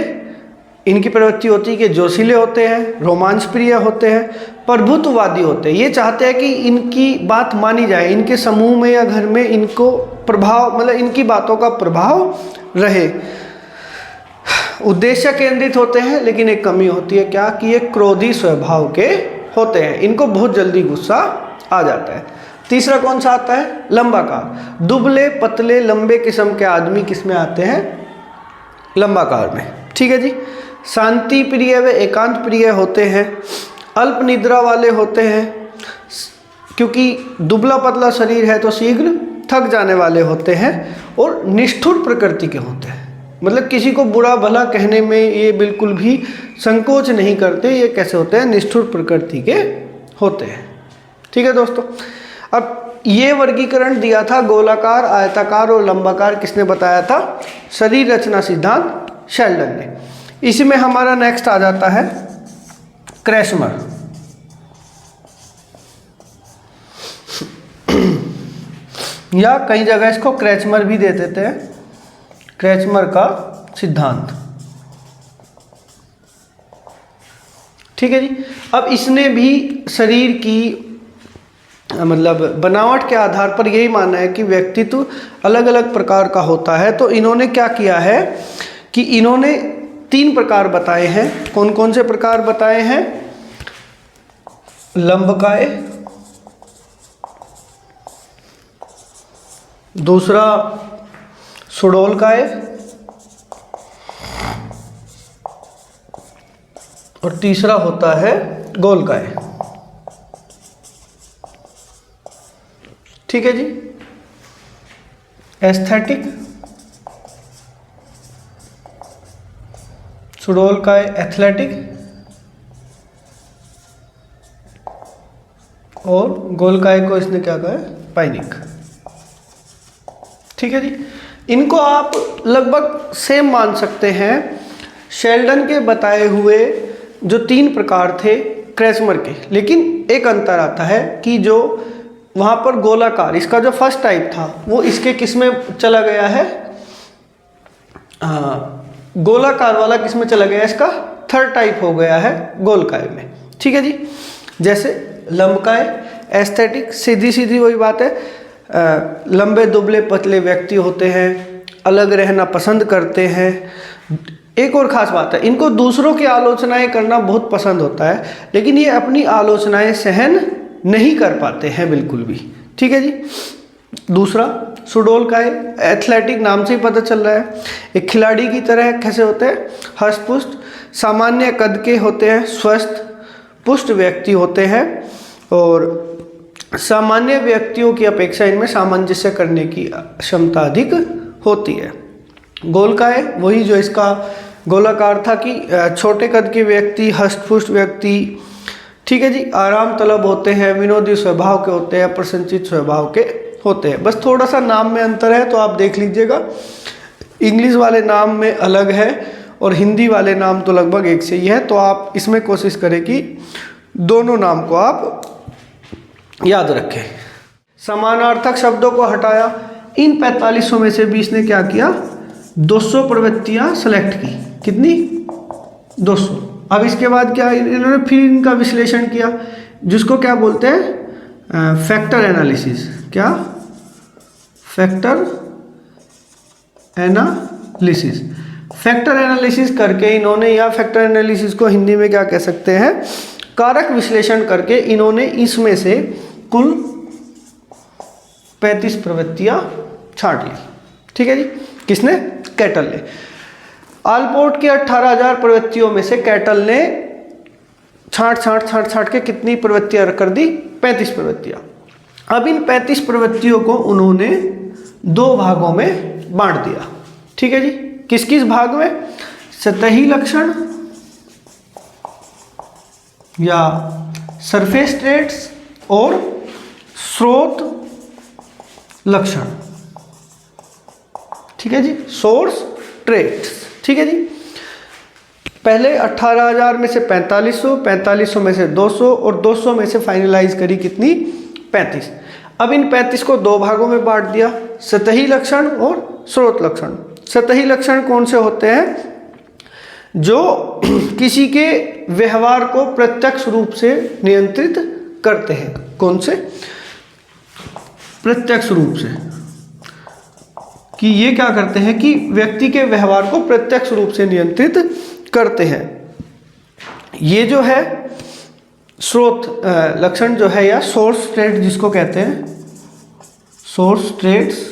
इनकी प्रवृत्ति होती है कि जोशीले होते हैं, रोमांच प्रिय होते हैं, प्रभुत्ववादी होते हैं। ये चाहते हैं कि इनकी बात मानी जाए, इनके समूह में या घर में इनको प्रभाव, मतलब इनकी बातों का प्रभाव रहे। उद्देश्य केंद्रित होते हैं, लेकिन एक कमी होती है क्या, कि ये क्रोधी स्वभाव के होते हैं, इनको बहुत जल्दी गुस्सा आ जाता है। तीसरा कौन सा आता है, लंबाकार। दुबले पतले लंबे किस्म के आदमी किस में आते हैं, लंबाकार में। ठीक है जी, शांति प्रिय व एकांत प्रिय होते हैं, अल्प निद्रा वाले होते हैं, क्योंकि दुबला पतला शरीर है तो शीघ्र थक जाने वाले होते हैं, और निष्ठुर प्रकृति के होते हैं, मतलब किसी को बुरा भला कहने में ये बिल्कुल भी संकोच नहीं करते। ये कैसे होते हैं, निष्ठुर प्रकृति के होते हैं। ठीक है दोस्तों, अब ये वर्गीकरण दिया था गोलाकार, आयताकार और लंबाकार, किसने बताया था, शरीर रचना सिद्धांत शेल्डन ने। इसी में हमारा नेक्स्ट आ जाता है क्रैस्मर। या कई जगह इसको क्रेचमर भी दे देते हैं, क्रेचमर का सिद्धांत। ठीक है जी। अब इसने भी शरीर की मतलब बनावट के आधार पर यही माना है कि व्यक्तित्व अलग अलग प्रकार का होता है। तो इन्होंने क्या किया है कि इन्होंने 3 प्रकार बताए हैं। कौन कौन से प्रकार बताए हैं? लंबकाय, दूसरा सुडोलकाय और तीसरा होता है गोलकाय। ठीक है जी। एस्थेटिक, सुडोलकाय एथलेटिक और गोलकाय को इसने क्या कहा है? पाइनिक। ठीक है जी। इनको आप लगभग सेम मान सकते हैं शेल्डन के बताए हुए जो 3 प्रकार थे क्रेचमर के, लेकिन एक अंतर आता है कि जो वहाँ पर गोलाकार, इसका जो फर्स्ट टाइप था वो इसके किस में चला गया है? गोलाकार वाला किस में चला गया? इसका थर्ड टाइप हो गया है गोलकाय में। ठीक है जी। जैसे लंबकाय, एस्थेटिक, सीधी सीधी वही बात है, लंबे दुबले पतले व्यक्ति होते हैं, अलग रहना पसंद करते हैं। एक और ख़ास बात है, इनको दूसरों की आलोचनाएं करना बहुत पसंद होता है, लेकिन ये अपनी आलोचनाएं सहन नहीं कर पाते हैं बिल्कुल भी। ठीक है जी। दूसरा सुडोलकाय, एथलेटिक नाम से ही पता चल रहा है, एक खिलाड़ी की तरह कैसे होते हैं? हष्ट-पुष्ट, सामान्य कद के होते हैं, स्वस्थ पुष्ट व्यक्ति होते हैं और सामान्य व्यक्तियों की अपेक्षा इनमें सामंजस्य करने की क्षमता अधिक होती है। गोलकाय वही जो इसका गोलाकार था कि छोटे कद के व्यक्ति, हष्ट-पुष्ट व्यक्ति, ठीक है जी, आराम तलब होते हैं, विनोदी स्वभाव के होते हैं, प्रसन्नचित स्वभाव के होते हैं। बस थोड़ा सा नाम में अंतर है, तो आप देख लीजिएगा, इंग्लिश वाले नाम में अलग है और हिंदी वाले नाम तो लगभग एक से ही है। तो आप इसमें कोशिश करें कि दोनों नाम को आप याद रखें। समानार्थक शब्दों को हटाया। इन 4500 में से भी इसने क्या किया? 200 प्रवृत्तियां सेलेक्ट की। कितनी? 200। अब इसके बाद क्या इन्होंने फिर इनका विश्लेषण किया, जिसको क्या बोलते हैं? Factor analysis. क्या? Factor analysis. फैक्टर एनालिसिस करके इन्होंने, या फैक्टर एनालिसिस को हिंदी में क्या कह सकते हैं? कारक विश्लेषण करके इन्होंने इसमें से कुल 35 प्रवृत्तियां छांट ली। ठीक है जी। किसने? कैटल ने। आलपोर्ट की 18,000 प्रवृत्तियों में से कैटल ने छांट के कितनी प्रवृत्तियां कर दी? 35 प्रवृत्तियां। अब इन 35 प्रवृत्तियों को उन्होंने 2 भागों में बांट दिया। ठीक है जी। किस किस भाग में? सतही लक्षण या सरफेस ट्रेट्स और स्रोत लक्षण। ठीक है जी, सोर्स ट्रेट्स। ठीक है जी। पहले 18,000 में से 4500, 4500 में से 200 और 200 में से फाइनलाइज करी कितनी? 35। अब इन 35 को 2 भागों में बांट दिया, सतही लक्षण और स्रोत लक्षण। सतही लक्षण कौन से होते हैं? जो किसी के व्यवहार को प्रत्यक्ष रूप से नियंत्रित करते हैं। कौन से? प्रत्यक्ष रूप से, कि ये क्या करते हैं कि व्यक्ति के व्यवहार को प्रत्यक्ष रूप से नियंत्रित करते हैं। ये जो है स्रोत लक्षण जो है, या सोर्स ट्रेट जिसको कहते हैं, सोर्स ट्रेट्स,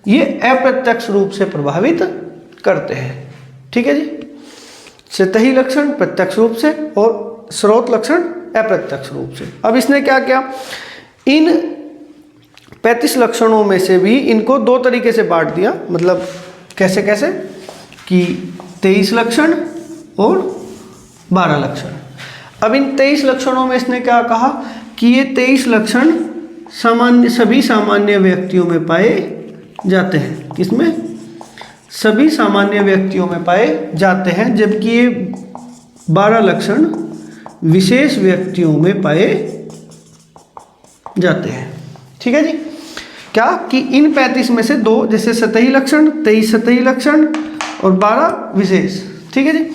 ये अप्रत्यक्ष रूप से प्रभावित करते हैं। ठीक है जी। सतही लक्षण प्रत्यक्ष रूप से और स्रोत लक्षण अप्रत्यक्ष रूप से। अब इसने क्या किया? इन 35 लक्षणों में से भी इनको 2 तरीके से बांट दिया। मतलब कैसे कैसे? कि 23 लक्षण और 12 लक्षण। अब इन 23 लक्षणों में इसने क्या कहा कि ये 23 लक्षण सभी सामान्य व्यक्तियों में पाए जाते हैं। किसमें? सभी सामान्य व्यक्तियों में पाए जाते हैं, जबकि ये 12 लक्षण विशेष व्यक्तियों में पाए जाते हैं। ठीक है जी। क्या कि इन 35 में से 2 जैसे सतही लक्षण, 23 सतही लक्षण और 12 विशेष। ठीक है जी।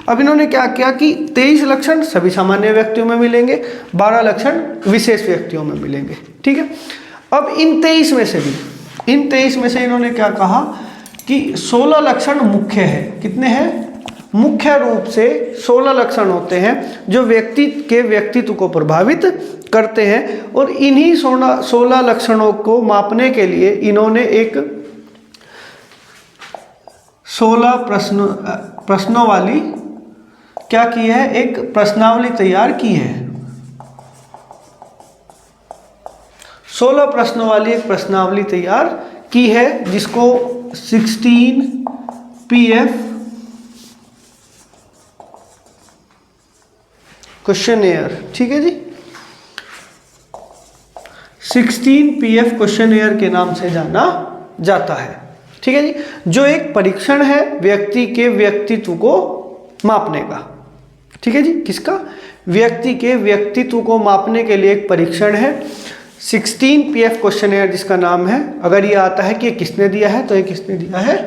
अब इन्होंने क्या किया कि 23 लक्षण सभी सामान्य व्यक्तियों में मिलेंगे, 12 लक्षण विशेष व्यक्तियों में मिलेंगे। ठीक है। अब इन 23 में से भी, इन 23 में से इन्होंने क्या कहा कि 16 लक्षण मुख्य है। कितने हैं? मुख्य रूप से 16 लक्षण होते हैं जो व्यक्ति के व्यक्तित्व को प्रभावित करते हैं, और इन्हीं 16 लक्षणों को मापने के लिए इन्होंने एक 16 प्रश्नों वाली क्या की है, एक प्रश्नावली तैयार की है। 16 प्रश्नों वाली एक प्रश्नावली तैयार की है जिसको 16 PF क्वेश्चनेयर, ठीक है जी, 16 PF क्वेश्चनेयर के नाम से जाना जाता है। ठीक है जी। जो एक परीक्षण है व्यक्ति के व्यक्तित्व को मापने का। ठीक है जी। किसका? व्यक्ति के व्यक्तित्व को मापने के लिए एक परीक्षण है 16 PF क्वेश्चनेयर, जिसका नाम है, अगर ये आता है कि ये किसने दिया है तो ये किसने दिया है,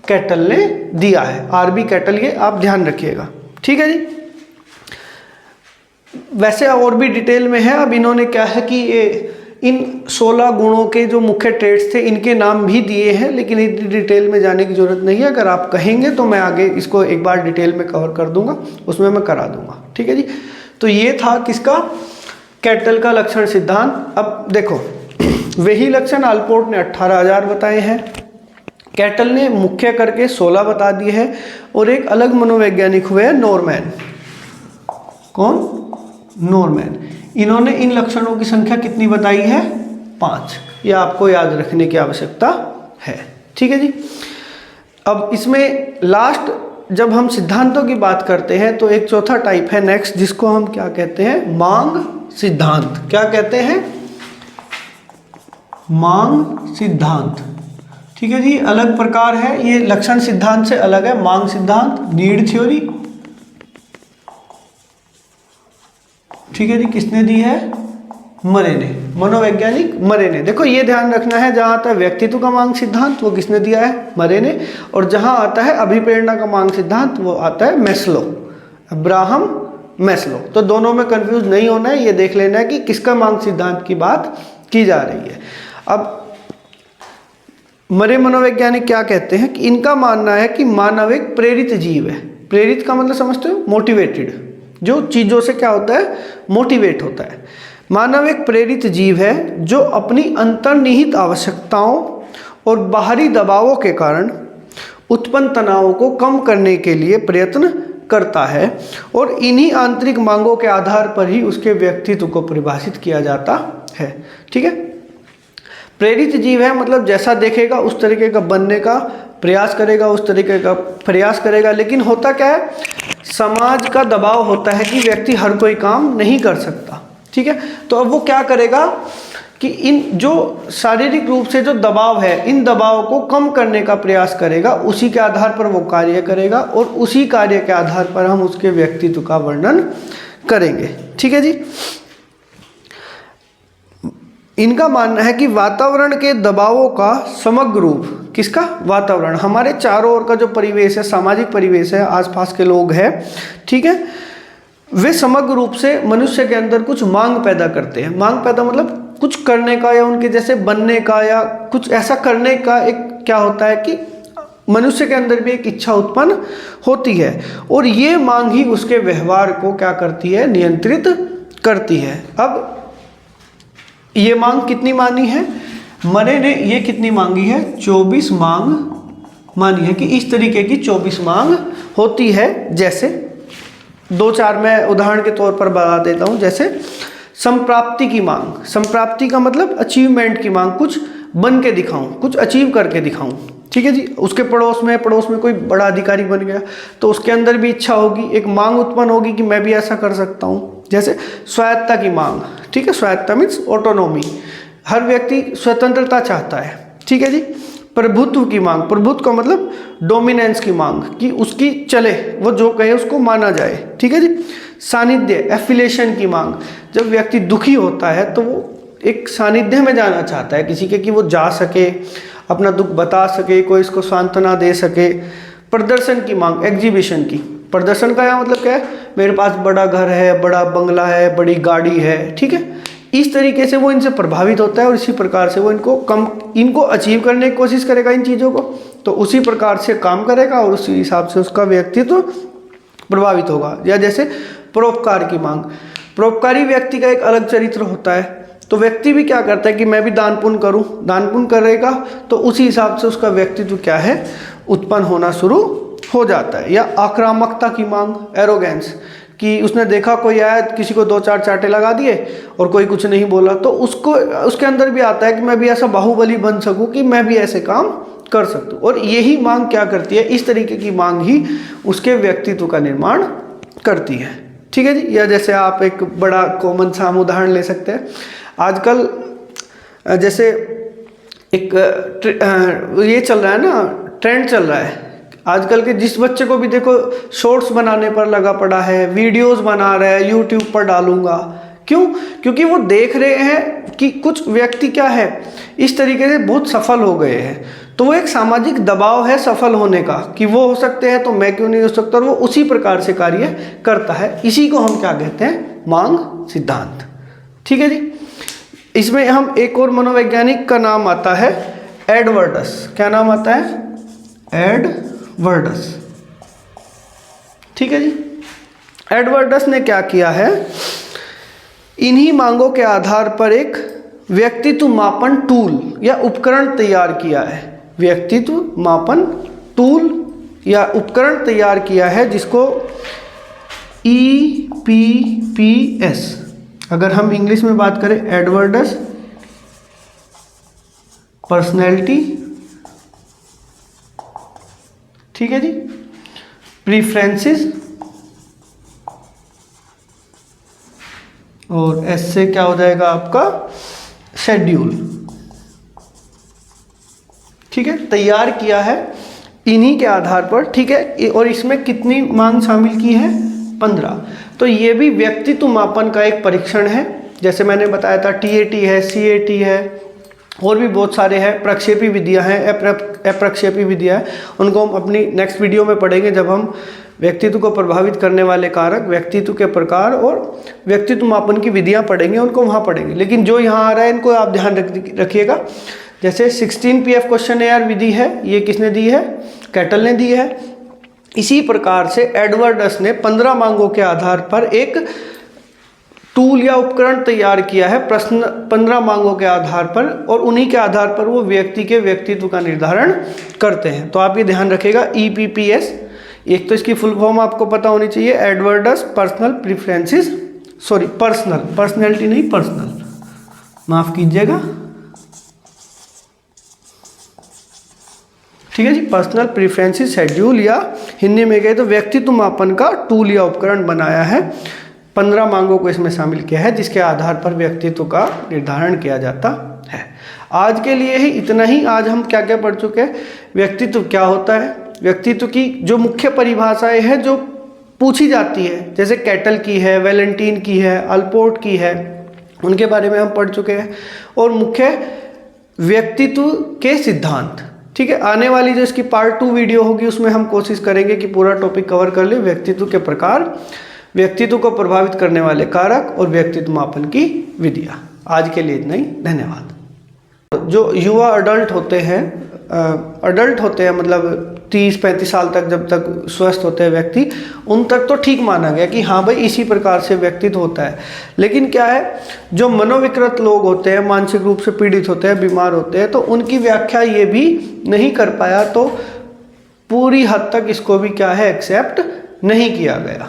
कैटल ने दिया है, RB कैटल, ये आप ध्यान रखिएगा। ठीक है जी। वैसे और भी डिटेल में है। अब इन्होंने क्या है कि ये इन 16 गुणों के जो मुख्य ट्रेड्स थे इनके नाम भी दिए हैं, लेकिन इतनी डिटेल में जाने की जरूरत नहीं है। अगर आप कहेंगे तो मैं आगे इसको एक बार डिटेल में कवर कर दूंगा, उसमें मैं करा दूंगा। ठीक है जी। तो ये था किसका, कैटल का लक्षण सिद्धांत। अब देखो, वही लक्षण अल्पोर्ट ने 18,000 बताए हैं, कैटल ने मुख्य करके 16 बता दिए हैं, और एक अलग मनोवैज्ञानिक हुए हैं नॉर्मैन। कौन? नॉर्मैन। इन्होंने इन लक्षणों की संख्या कितनी बताई है? 5। यह आपको याद रखने की आवश्यकता है। ठीक है जी। अब इसमें लास्ट जब हम सिद्धांतों की बात करते हैं तो एक चौथा टाइप है नेक्स्ट, जिसको हम क्या कहते हैं, मांग सिद्धांत। क्या कहते हैं? मांग सिद्धांत। ठीक है जी। अलग प्रकार है, ये लक्षण सिद्धांत से अलग है। मांग सिद्धांत, नीड थ्योरी। ठीक है जी। किसने दी है? मरे ने, मनोवैज्ञानिक मरे ने। देखो ये ध्यान रखना है, जहां आता है व्यक्तित्व का मांग सिद्धांत वो किसने दिया है? मरे ने। और जहां आता है अभिप्रेरणा का मांग सिद्धांत वो आता है मैस्लो, अब्राहम मैस्लो। तो दोनों में कंफ्यूज नहीं होना है, ये देख लेना है कि किसका मांग सिद्धांत की बात की जा रही है। अब मरे मनोवैज्ञानिक क्या कहते हैं कि इनका मानना है कि मानव एक प्रेरित जीव है। प्रेरित का मतलब समझते हो? मोटिवेटेड, जो चीज़ों से क्या होता है, मोटिवेट होता है। मानव एक प्रेरित जीव है जो अपनी अंतर्निहित आवश्यकताओं और बाहरी दबावों के कारण उत्पन्न तनावों को कम करने के लिए प्रयत्न करता है, और इन्हीं आंतरिक मांगों के आधार पर ही उसके व्यक्तित्व को परिभाषित किया जाता है। ठीक है। प्रेरित जीव है मतलब जैसा देखेगा उस तरीके का बनने का प्रयास करेगा, उस तरीके का प्रयास करेगा। लेकिन होता क्या है, समाज का दबाव होता है कि व्यक्ति हर कोई काम नहीं कर सकता। ठीक है। तो अब वो क्या करेगा कि इन जो शारीरिक रूप से जो दबाव है, इन दबाव को कम करने का प्रयास करेगा, उसी के आधार पर वो कार्य करेगा, और उसी कार्य के आधार पर हम उसके व्यक्तित्व का वर्णन करेंगे। ठीक है जी। इनका मानना है कि वातावरण के दबावों का समग्र रूप, किसका? वातावरण, हमारे चारों ओर का जो परिवेश है, सामाजिक परिवेश है, आसपास के लोग हैं, ठीक है, वे समग्र रूप से मनुष्य के अंदर कुछ मांग पैदा करते हैं। मांग पैदा मतलब कुछ करने का या उनके जैसे बनने का या कुछ ऐसा करने का एक क्या होता है कि मनुष्य के अंदर भी एक इच्छा उत्पन्न होती है, और ये मांग ही उसके व्यवहार को क्या करती है? नियंत्रित करती है। अब ये मांग कितनी मानी है? मरे ने ये कितनी मांगी है? 24 मांग मानी है कि इस तरीके की 24 मांग होती है। जैसे 2-4 मैं उदाहरण के तौर पर बता देता हूँ। जैसे संप्राप्ति की मांग, संप्राप्ति का मतलब अचीवमेंट की मांग, कुछ बन के दिखाऊं, कुछ अचीव करके दिखाऊं। ठीक है जी। उसके पड़ोस में कोई बड़ा अधिकारी बन गया तो उसके अंदर भी इच्छा होगी, एक मांग उत्पन्न होगी कि मैं भी ऐसा कर सकता हूँ। जैसे स्वायत्तता की मांग, ठीक है, स्वायत्तता मीन्स ऑटोनॉमी, हर व्यक्ति स्वतंत्रता चाहता है। ठीक है जी। प्रभुत्व की मांग, प्रभुत्व का मतलब डोमिनेंस की मांग, कि उसकी चले, वो जो कहे उसको माना जाए। ठीक है जी। सानिध्य, एफिलिएशन की मांग, जब व्यक्ति दुखी होता है तो वो एक सानिध्य में जाना चाहता है किसी के, कि वो जा सके, अपना दुख बता सके, कोई इसको सांत्वना दे सके। प्रदर्शन की मांग, एग्जीबिशन की। प्रदर्शन का यहाँ मतलब क्या है, मेरे पास बड़ा घर है, बड़ा बंगला है, बड़ी गाड़ी है, ठीक है। इस तरीके से वो इनसे प्रभावित होता है और इसी प्रकार से वो इनको अचीव करने की कोशिश करेगा इन चीज़ों को, तो उसी प्रकार से काम करेगा और उसी हिसाब से उसका व्यक्तित्व प्रभावित होगा। या जैसे परोपकार की मांग, परोपकारी व्यक्ति का एक अलग चरित्र होता है, तो व्यक्ति भी क्या करता है कि मैं भी दान पुण्य करूं, दान पुण्य करेगा तो उसी हिसाब से उसका व्यक्तित्व क्या है, उत्पन्न होना शुरू हो जाता है। या आक्रामकता की मांग, एरोगेंस, कि उसने देखा कोई आया, किसी को 2-4 चांटे लगा दिए और कोई कुछ नहीं बोला, तो उसके अंदर भी आता है कि मैं भी ऐसा बाहुबली बन सकूं कि मैं भी ऐसे काम कर सकूं। और यही मांग क्या करती है, इस तरीके की मांग ही उसके व्यक्तित्व का निर्माण करती है, ठीक है जी। या जैसे आप एक बड़ा कॉमन सा उदाहरण ले सकते हैं, आजकल जैसे एक ये चल रहा है ना, ट्रेंड चल रहा है आजकल के, जिस बच्चे को भी देखो शॉर्ट्स बनाने पर लगा पड़ा है, वीडियोस बना रहा है, यूट्यूब पर डालूंगा। क्यों? क्योंकि वो देख रहे हैं कि कुछ व्यक्ति क्या है, इस तरीके से बहुत सफल हो गए हैं, तो वो एक सामाजिक दबाव है सफल होने का, कि वो हो सकते हैं तो मैं क्यों नहीं हो सकता, और वो उसी प्रकार से कार्य करता है। इसी को हम क्या कहते हैं, मांग सिद्धांत, ठीक है जी। इसमें हम एक और मनोवैज्ञानिक का नाम आता है एडवर्डस। क्या नाम आता है? एडवर्डस, ठीक है जी। एडवर्डस ने क्या किया है, इन्हीं मांगों के आधार पर एक व्यक्तित्व मापन टूल या उपकरण तैयार किया है। व्यक्तित्व मापन टूल या उपकरण तैयार किया है, जिसको EPPS, अगर हम इंग्लिश में बात करें, एडवर्डस पर्सनैलिटी, ठीक है जी, प्रीफरेंसेस, और एस से क्या हो जाएगा आपका, शेड्यूल, ठीक है, तैयार किया है इन्हीं के आधार पर, ठीक है। और इसमें कितनी मांग शामिल की है? 15। तो ये भी व्यक्तित्व मापन का एक परीक्षण है। जैसे मैंने बताया था, TAT है, CAT है, और भी बहुत सारे हैं, प्रक्षेपी विधियां हैं, अप्रक्षेपी विधियां हैं। उनको हम अपनी नेक्स्ट वीडियो में पढ़ेंगे, जब हम व्यक्तित्व को प्रभावित करने वाले कारक, व्यक्तित्व के प्रकार और व्यक्तित्व मापन की विधियां पढ़ेंगे, उनको वहाँ पढ़ेंगे। लेकिन जो यहाँ आ रहा है इनको आप ध्यान रखिएगा। जैसे 16PF क्वेश्चन विधि है, ये किसने दी है? कैटल ने दी है। इसी प्रकार से एडवर्डस ने 15 मांगों के आधार पर एक टूल या उपकरण तैयार किया है, प्रश्न 15 मांगों के आधार पर, और उन्हीं के आधार पर वो व्यक्ति के व्यक्तित्व का निर्धारण करते हैं। तो आप ये ध्यान रखिएगा, EPPS, एक तो इसकी फुल फॉर्म आपको पता होनी चाहिए, Edwards personal preferences, sorry personality नहीं, पर्सनल, माफ कीजिएगा, ठीक है जी, पर्सनल प्रेफरेंसेस शेड्यूल, या हिंदी में कहे तो व्यक्तित्व मापन का टूल या उपकरण बनाया है। 15 मांगों को इसमें शामिल किया है, जिसके आधार पर व्यक्तित्व का निर्धारण किया जाता है। आज के लिए ही इतना ही। आज हम क्या क्या पढ़ चुके हैं, व्यक्तित्व क्या होता है, व्यक्तित्व की जो मुख्य परिभाषाएं हैं जो पूछी जाती है, जैसे कैटल की है, वैलेंटीन की है, अल्पोर्ट की है, उनके बारे में हम पढ़ चुके हैं। और मुख्य व्यक्तित्व के सिद्धांत, ठीक है। आने वाली जो इसकी पार्ट 2 वीडियो होगी, उसमें हम कोशिश करेंगे कि पूरा टॉपिक कवर कर ले, व्यक्तित्व के प्रकार, व्यक्तित्व को प्रभावित करने वाले कारक और व्यक्तित्व मापन की विधियाँ। आज के लिए इतना ही, धन्यवाद। जो युवा अडल्ट होते हैं मतलब 30-35 साल तक, जब तक स्वस्थ होते हैं व्यक्ति, उन तक तो ठीक माना गया कि हाँ भाई इसी प्रकार से व्यक्तित्व होता है। लेकिन क्या है, जो मनोविकृत लोग होते हैं, मानसिक रूप से पीड़ित होते हैं, बीमार होते हैं, तो उनकी व्याख्या ये भी नहीं कर पाया, तो पूरी हद तक इसको भी क्या है, एक्सेप्ट नहीं किया गया।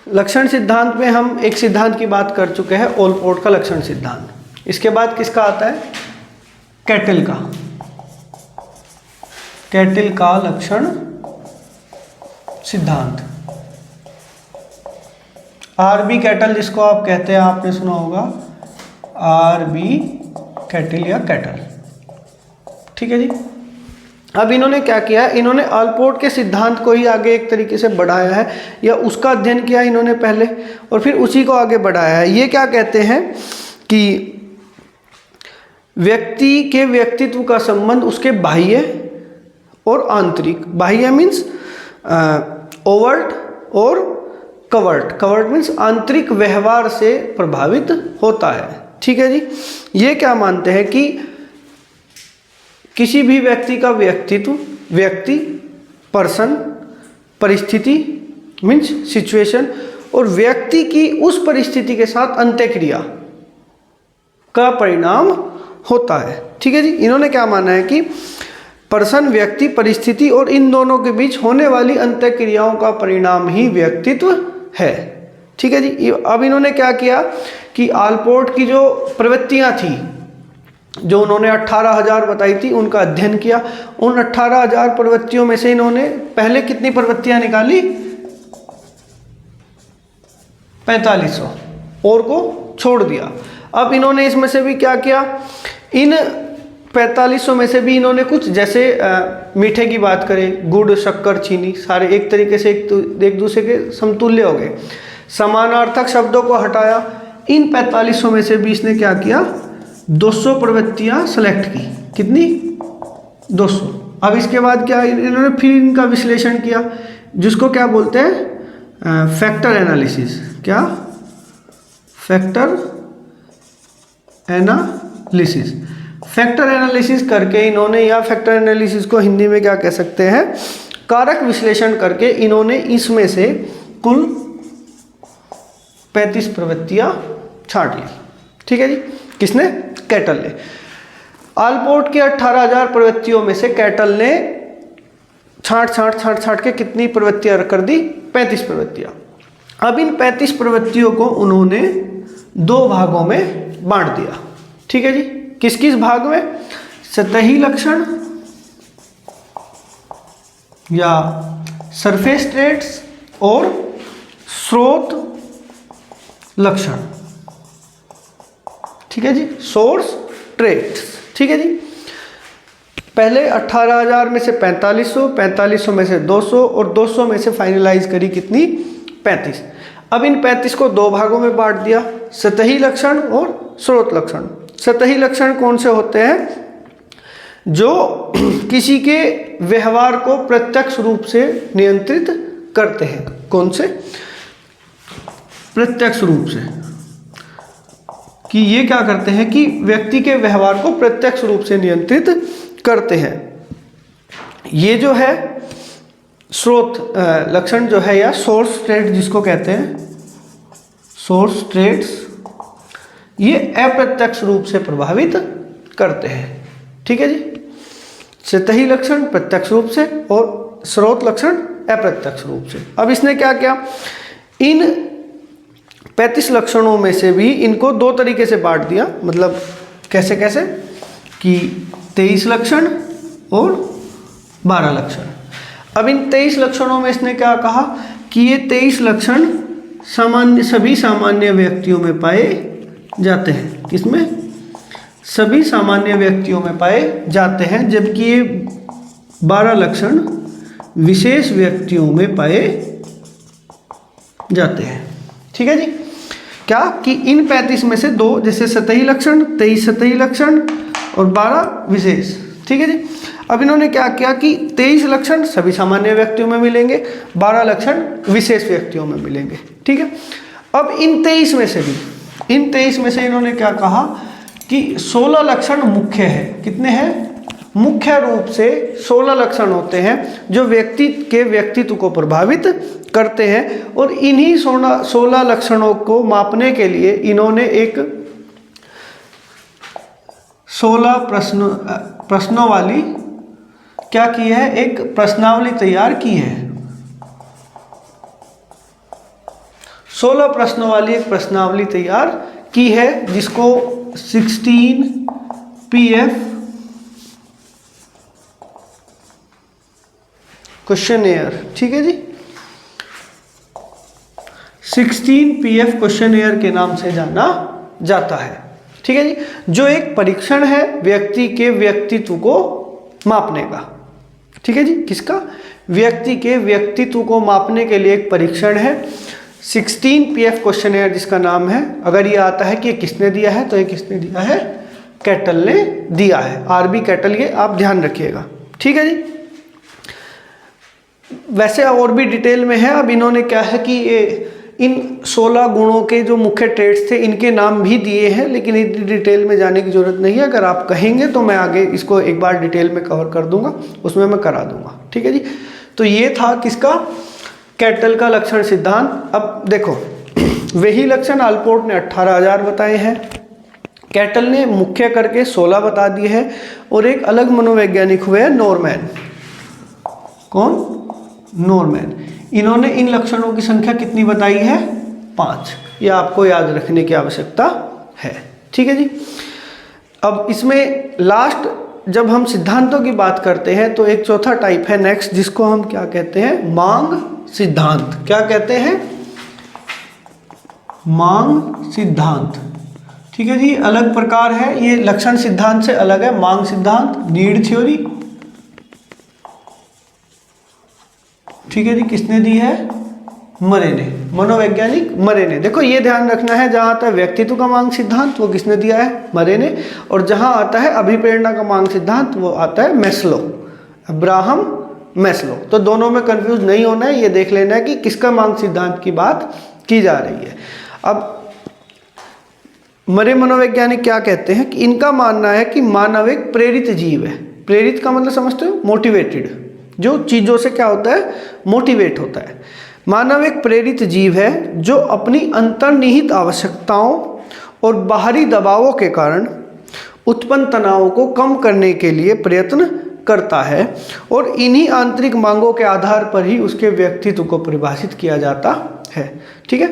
लक्षण सिद्धांत में हम एक सिद्धांत की बात कर चुके हैं, ओलपोर्ट का लक्षण सिद्धांत। इसके बाद किसका आता है? कैटल का। कैटल का लक्षण सिद्धांत, RB कैटल जिसको आप कहते हैं, आपने सुना होगा, RB कैटल या कैटल, ठीक है जी। अब इन्होंने क्या किया, इन्होंने अल्पोर्ट के सिद्धांत को ही आगे एक तरीके से बढ़ाया है, या उसका अध्ययन किया इन्होंने पहले और फिर उसी को आगे बढ़ाया है। ये क्या कहते हैं कि व्यक्ति के व्यक्तित्व का संबंध उसके बाह्य और आंतरिक, बाह्य मीन्स ओवर्ट और कवर्ट, कवर्ट मीन्स आंतरिक व्यवहार से प्रभावित होता है। ठीक है जी। ये क्या मानते हैं कि किसी भी व्यक्ति का व्यक्तित्व, व्यक्ति, पर्सन, परिस्थिति मीन्स सिचुएशन, और व्यक्ति की उस परिस्थिति के साथ अंत्यक्रिया का परिणाम होता है। ठीक है जी। इन्होंने क्या माना है कि पर्सन, व्यक्ति, परिस्थिति और इन दोनों के बीच होने वाली अंत्यक्रियाओं का परिणाम ही व्यक्तित्व है। ठीक है जी। अब इन्होंने क्या किया कि आलपोर्ट की जो प्रवृत्तियां थी, जो उन्होंने 18,000 बताई थी, उनका अध्ययन किया। उन 18,000 प्रवृत्तियों में से इन्होंने पहले कितनी प्रवृत्तियां निकाली? 4500, और को छोड़ दिया। अब इन्होंने इसमें से भी क्या किया, इन 4500 में से भी इन्होंने कुछ, जैसे मीठे की बात करें, गुड़, शक्कर, चीनी, सारे एक तरीके से एक दूसरे के समतुल्य हो गए। समानार्थक शब्दों को हटाया। इन 4500 में से भी इसने क्या किया, 200 प्रवृत्तियां सेलेक्ट की। कितनी? 200। अब इसके बाद क्या, इन्होंने फिर इनका विश्लेषण किया, जिसको क्या बोलते हैं, फैक्टर एनालिसिस। क्या? Factor analysis. फैक्टर एनालिसिस करके इन्होंने, या फैक्टर एनालिसिस को हिंदी में क्या कह सकते हैं, कारक विश्लेषण करके इन्होंने इसमें से कुल 35 प्रवृत्तियां छांट ली। ठीक है जी। किसने? कैटल ने। आलपोर्ट के 18,000 प्रवृत्तियों में से कैटल ने छांट के कितनी प्रवृत्तियां कर दी? 35 प्रवृत्तियां। अब इन 35 प्रवृत्तियों को उन्होंने 2 भागों में बांट दिया। ठीक है जी। किस किस भाग में? सतही लक्षण या सरफेस ट्रेट्स और स्रोत लक्षण। ठीक है जी। Source traits. ठीक है जी। पहले 18,000 में से 4500, 4500 में से 200 और 200 में से फाइनलाइज करी कितनी? 35। अब इन 35 को 2 भागों में बांट दिया, सतही लक्षण और स्रोत लक्षण। सतही लक्षण कौन से होते हैं? जो किसी के व्यवहार को प्रत्यक्ष रूप से नियंत्रित करते हैं। कौन से? प्रत्यक्ष रूप से, कि ये क्या करते हैं कि व्यक्ति के व्यवहार को प्रत्यक्ष रूप से नियंत्रित करते हैं। ये जो है स्रोत लक्षण जो है, या सोर्स ट्रेट जिसको कहते हैं, सोर्स ट्रेट्स, ये अप्रत्यक्ष रूप से प्रभावित करते हैं। ठीक है जी। सतही लक्षण प्रत्यक्ष रूप से और स्रोत लक्षण अप्रत्यक्ष रूप से। अब इसने क्या किया, इन 35 लक्षणों में से भी इनको 2 तरीके से बांट दिया। मतलब कैसे कैसे कि 23 लक्षण और 12 लक्षण। अब इन 23 लक्षणों में इसने क्या कहा कि ये 23 लक्षण सभी सामान्य व्यक्तियों में पाए जाते हैं। किसमें? सभी सामान्य व्यक्तियों में पाए जाते हैं, जबकि ये 12 लक्षण विशेष व्यक्तियों में पाए जाते हैं। ठीक है जी। क्या कि इन 35 में से 2, जैसे सतही लक्षण, 23 सतही लक्षण और 12 विशेष। ठीक है जी। अब इन्होंने क्या किया कि 23 लक्षण सभी सामान्य व्यक्तियों में मिलेंगे, 12 लक्षण विशेष व्यक्तियों में मिलेंगे। ठीक है। अब इन 23 में से भी, इन 23 में से इन्होंने क्या कहा कि 16 लक्षण मुख्य है। कितने हैं? मुख्य रूप से 16 लक्षण होते हैं जो व्यक्ति के व्यक्तित्व को प्रभावित करते हैं। और इन्हीं 16 लक्षणों को मापने के लिए इन्होंने एक 16 प्रश्नों वाली क्या की है, एक प्रश्नावली तैयार की है। 16 प्रश्नों वाली एक प्रश्नावली तैयार की है, जिसको 16 PF क्वेश्चनएयर। ठीक है जी। 16 PF क्वेश्चनएयर के नाम से जाना जाता है। ठीक है जी। जो एक परीक्षण है व्यक्ति के व्यक्तित्व को मापने का। ठीक है जी। किसका? व्यक्ति के व्यक्तित्व को मापने के लिए एक परीक्षण है 16 PF क्वेश्चनएयर, जिसका नाम है, अगर ये आता है कि ये किसने दिया है तो ये किसने दिया है, कैटल ने दिया है। आरबी कैटल, ये आप ध्यान रखिएगा, ठीक है जी। वैसे और भी डिटेल में है। अब इन्होंने क्या है कि इन 16 गुणों के जो मुख्य ट्रेड्स थे इनके नाम भी दिए हैं, लेकिन इतनी डिटेल में जाने की जरूरत नहीं है। अगर आप कहेंगे तो मैं आगे इसको एक बार डिटेल में कवर कर दूंगा, उसमें मैं करा दूंगा, ठीक है जी। तो ये था किसका, कैटल का लक्षण सिद्धांत। अब देखो वही लक्षण आलपोर्ट ने 18,000 बताए हैं, कैटल ने मुख्य करके 16 बता दिए हैं, और एक अलग मनोवैज्ञानिक हुए हैं नॉर्मैन। कौन, नॉर्मैन। इन्होंने इन लक्षणों की संख्या कितनी बताई है, 5। यह आपको याद रखने की आवश्यकता है, ठीक है जी। अब इसमें लास्ट जब हम सिद्धांतों की बात करते हैं तो एक चौथा टाइप है नेक्स्ट, जिसको हम क्या कहते हैं, मांग सिद्धांत। क्या कहते हैं, मांग सिद्धांत, ठीक है जी। अलग प्रकार है ये, लक्षण सिद्धांत से अलग है। मांग सिद्धांत, नीड थ्योरी, ठीक है जी। किसने दी है, मरे ने, मनोवैज्ञानिक मरे ने। देखो ये ध्यान रखना है, जहां आता है व्यक्तित्व का मांग सिद्धांत वो किसने दिया है, मरे ने, और जहां आता है अभिप्रेरणा का मांग सिद्धांत वो आता है मैस्लो, अब्राहम मैस्लो। तो दोनों में कंफ्यूज नहीं होना है, ये देख लेना है कि किसका मांग सिद्धांत की बात की जा रही है। अब मरे मनोवैज्ञानिक क्या कहते हैं कि इनका मानना है कि मानव एक प्रेरित जीव है। प्रेरित का मतलब समझते हो, मोटिवेटेड, जो चीज़ों से क्या होता है, मोटिवेट होता है। मानव एक प्रेरित जीव है जो अपनी अंतर्निहित आवश्यकताओं और बाहरी दबावों के कारण उत्पन्न तनाव को कम करने के लिए प्रयत्न करता है, और इन्हीं आंतरिक मांगों के आधार पर ही उसके व्यक्तित्व को परिभाषित किया जाता है, ठीक है।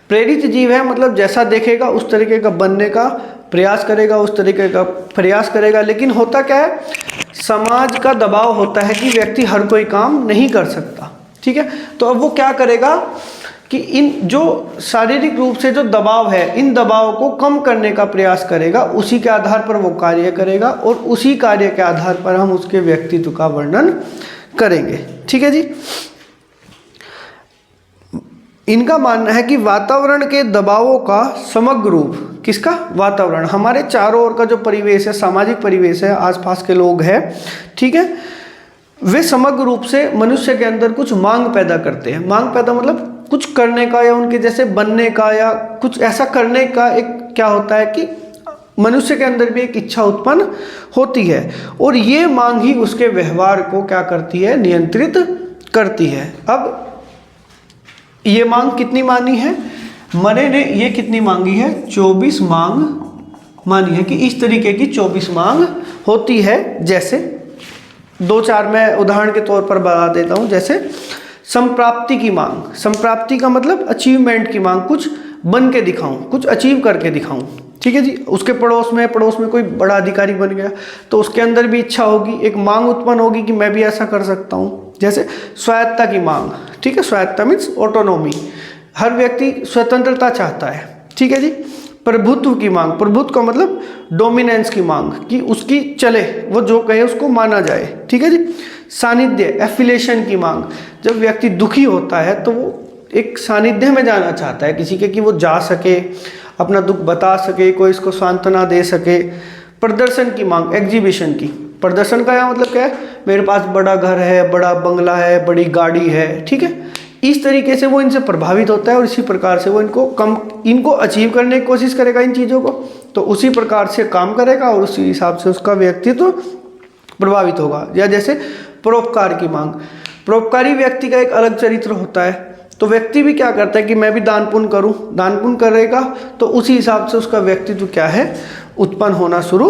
प्रेरित जीव है मतलब जैसा देखेगा उस तरीके का बनने का प्रयास करेगा, उस तरीके का प्रयास करेगा। लेकिन होता क्या है, समाज का दबाव होता है कि व्यक्ति हर कोई काम नहीं कर सकता, ठीक है। तो अब वो क्या करेगा कि इन जो शारीरिक रूप से जो दबाव है, इन दबाव को कम करने का प्रयास करेगा, उसी के आधार पर वो कार्य करेगा, और उसी कार्य के आधार पर हम उसके व्यक्तित्व का वर्णन करेंगे, ठीक है जी। इनका मानना है कि वातावरण के दबावों का समग्र रूप, किसका, वातावरण, हमारे चारों ओर का जो परिवेश है, सामाजिक परिवेश है, आसपास के लोग हैं, ठीक है, वे समग्र रूप से मनुष्य के अंदर कुछ मांग पैदा करते हैं। मांग पैदा मतलब कुछ करने का या उनके जैसे बनने का या कुछ ऐसा करने का एक क्या होता है कि मनुष्य के अंदर भी एक इच्छा उत्पन्न होती है, और ये मांग ही उसके व्यवहार को क्या करती है, नियंत्रित करती है। अब ये मांग कितनी मानी है, मरे ने ये कितनी मांगी है, 24 मांग मानी है कि इस तरीके की 24 मांग होती है। जैसे 2-4 मैं उदाहरण के तौर पर बता देता हूँ। जैसे संप्राप्ति की मांग, संप्राप्ति का मतलब अचीवमेंट की मांग, कुछ बन के दिखाऊं, कुछ अचीव करके दिखाऊं, ठीक है जी। उसके पड़ोस में कोई बड़ा अधिकारी बन गया तो उसके अंदर भी इच्छा होगी, एक मांग उत्पन्न होगी कि मैं भी ऐसा कर सकता हूँ। जैसे स्वायत्तता की मांग, ठीक है, स्वायत्तता मीन्स ऑटोनॉमी, हर व्यक्ति स्वतंत्रता चाहता है, ठीक है जी। प्रभुत्व की मांग, प्रभुत्व का मतलब डोमिनेंस की मांग, कि उसकी चले, वो जो कहे उसको माना जाए, ठीक है जी। सानिध्य, एफिलिएशन की मांग, जब व्यक्ति दुखी होता है तो वो एक सानिध्य में जाना चाहता है किसी के, कि वो जा सके, अपना दुख बता सके, कोई इसको सांत्वना दे सके। प्रदर्शन की मांग, एग्जीबिशन की, प्रदर्शन का यहाँ मतलब क्या है, मेरे पास बड़ा घर है, बड़ा बंगला है, बड़ी गाड़ी है, ठीक है। इस तरीके से वो इनसे प्रभावित होता है, और इसी प्रकार से वो इनको अचीव करने की कोशिश करेगा इन चीज़ों को, तो उसी प्रकार से काम करेगा और उसी हिसाब से उसका व्यक्तित्व प्रभावित होगा। या जैसे परोपकार की मांग, परोपकारी व्यक्ति का एक अलग चरित्र होता है, तो व्यक्ति भी क्या करता है कि मैं भी दान पुण्य करूं, दान पुण्य करेगा तो उसी हिसाब से उसका व्यक्तित्व क्या है, उत्पन्न होना शुरू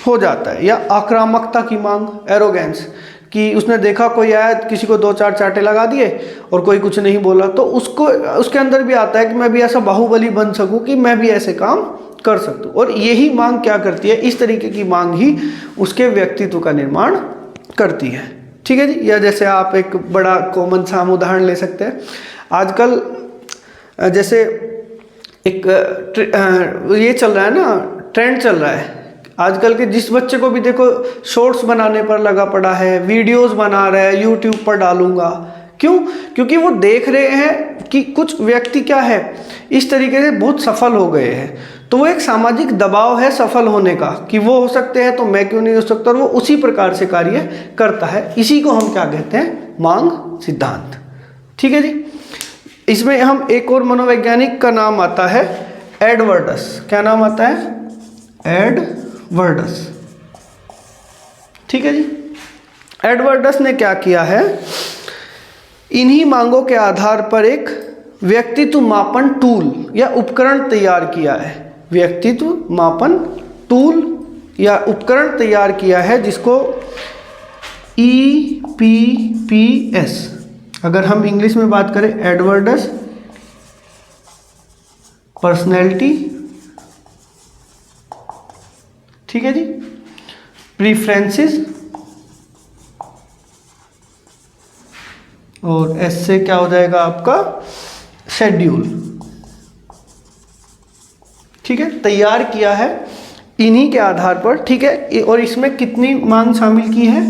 हो जाता है। या आक्रामकता की मांग, एरोगेंस, कि उसने देखा कोई आया, किसी को 2-4 चांटे लगा दिए और कोई कुछ नहीं बोला, तो उसको उसके अंदर भी आता है कि मैं भी ऐसा बाहुबली बन सकूं, कि मैं भी ऐसे काम कर सकूं। और यही मांग क्या करती है, इस तरीके की मांग ही उसके व्यक्तित्व का निर्माण करती है, ठीक है जी। या जैसे आप एक बड़ा कॉमन सा उदाहरण ले सकते हैं, आजकल जैसे एक ये चल रहा है ना, ट्रेंड चल रहा है आजकल के, जिस बच्चे को भी देखो शॉर्ट्स बनाने पर लगा पड़ा है, वीडियोस बना रहा है, यूट्यूब पर डालूंगा। क्यों? क्योंकि वो देख रहे हैं कि कुछ व्यक्ति क्या है, इस तरीके से बहुत सफल हो गए हैं, तो वो एक सामाजिक दबाव है सफल होने का, कि वो हो सकते हैं तो मैं क्यों नहीं हो सकता, और वो उसी प्रकार से कार्य करता है। इसी को हम क्या कहते हैं, मांग सिद्धांत। ठीक है जी। इसमें हम एक और मनोवैज्ञानिक का नाम आता है एडवर्डस। क्या नाम आता है, एडवर्डस। ठीक है जी। एडवर्डस ने क्या किया है, इन्हीं मांगों के आधार पर एक व्यक्तित्व मापन टूल या उपकरण तैयार किया है। व्यक्तित्व मापन टूल या उपकरण तैयार किया है जिसको EPPS, अगर हम इंग्लिश में बात करें, एडवर्डस पर्सनैलिटी, ठीक है जी, प्रीफरेंसेस, और एस से क्या हो जाएगा आपका शेड्यूल। ठीक है, तैयार किया है इन्हीं के आधार पर। ठीक है, और इसमें कितनी मांग शामिल की है,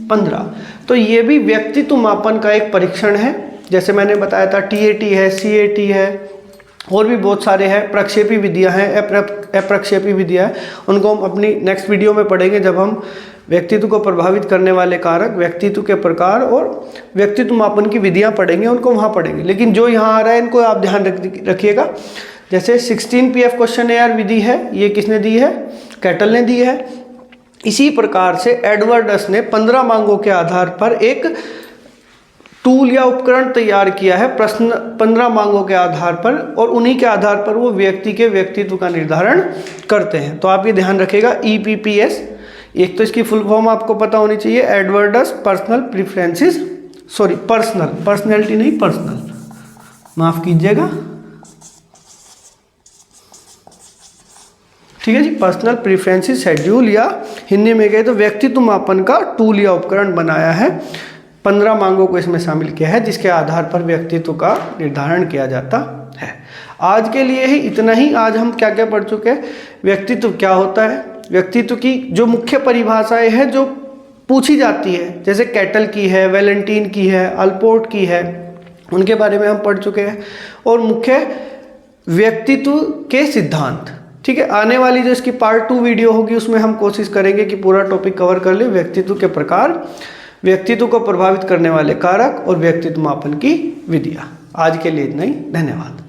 15। तो ये भी व्यक्तित्व मापन का एक परीक्षण है। जैसे मैंने बताया था TAT है, CAT है, और भी बहुत सारे हैं, प्रक्षेपी विधियां हैं, अप्रक्षेपी विधियां हैं। उनको हम अपनी नेक्स्ट वीडियो में पढ़ेंगे, जब हम व्यक्तित्व को प्रभावित करने वाले कारक, व्यक्तित्व के प्रकार और व्यक्तित्व मापन की विधियां पढ़ेंगे, उनको वहाँ पढ़ेंगे। लेकिन जो यहाँ आ रहा है इनको आप ध्यान रखिएगा। जैसे 16PF क्वेश्चनेयर विधि है, ये किसने दी है, कैटल ने दी है। इसी प्रकार से एडवर्डस ने 15 मांगों के आधार पर एक टूल या उपकरण तैयार किया है, प्रश्न 15 मांगों के आधार पर, और उन्हीं के आधार पर वो व्यक्ति के व्यक्तित्व का निर्धारण करते हैं। तो आप ये ध्यान रखिएगा, EPPS, एक तो इसकी फुल फॉर्म आपको पता होनी चाहिए, Edwards personal preferences, sorry personality नहीं, पर्सनल, माफ कीजिएगा। ठीक है जी, पर्सनल प्रेफरेंसेस शेड्यूल, या हिंदी में कहे तो व्यक्तित्व मापन का टूल या उपकरण बनाया है। 15 मांगों को इसमें शामिल किया है जिसके आधार पर व्यक्तित्व का निर्धारण किया जाता है। आज के लिए ही इतना ही। आज हम क्या क्या पढ़ चुके हैं, व्यक्तित्व क्या होता है, व्यक्तित्व की जो मुख्य परिभाषाएं हैं जो पूछी जाती है, जैसे कैटल की है, वैलेंटीन की है, अल्पोर्ट की है, उनके बारे में हम पढ़ चुके हैं, और मुख्य व्यक्तित्व के सिद्धांत। ठीक है, आने वाली जो इसकी पार्ट 2 वीडियो होगी उसमें हम कोशिश करेंगे कि पूरा टॉपिक कवर कर ले, व्यक्तित्व के प्रकार, व्यक्तित्व को प्रभावित करने वाले कारक और व्यक्तित्व मापन की विधियाँ। आज के लिए इतना ही, धन्यवाद।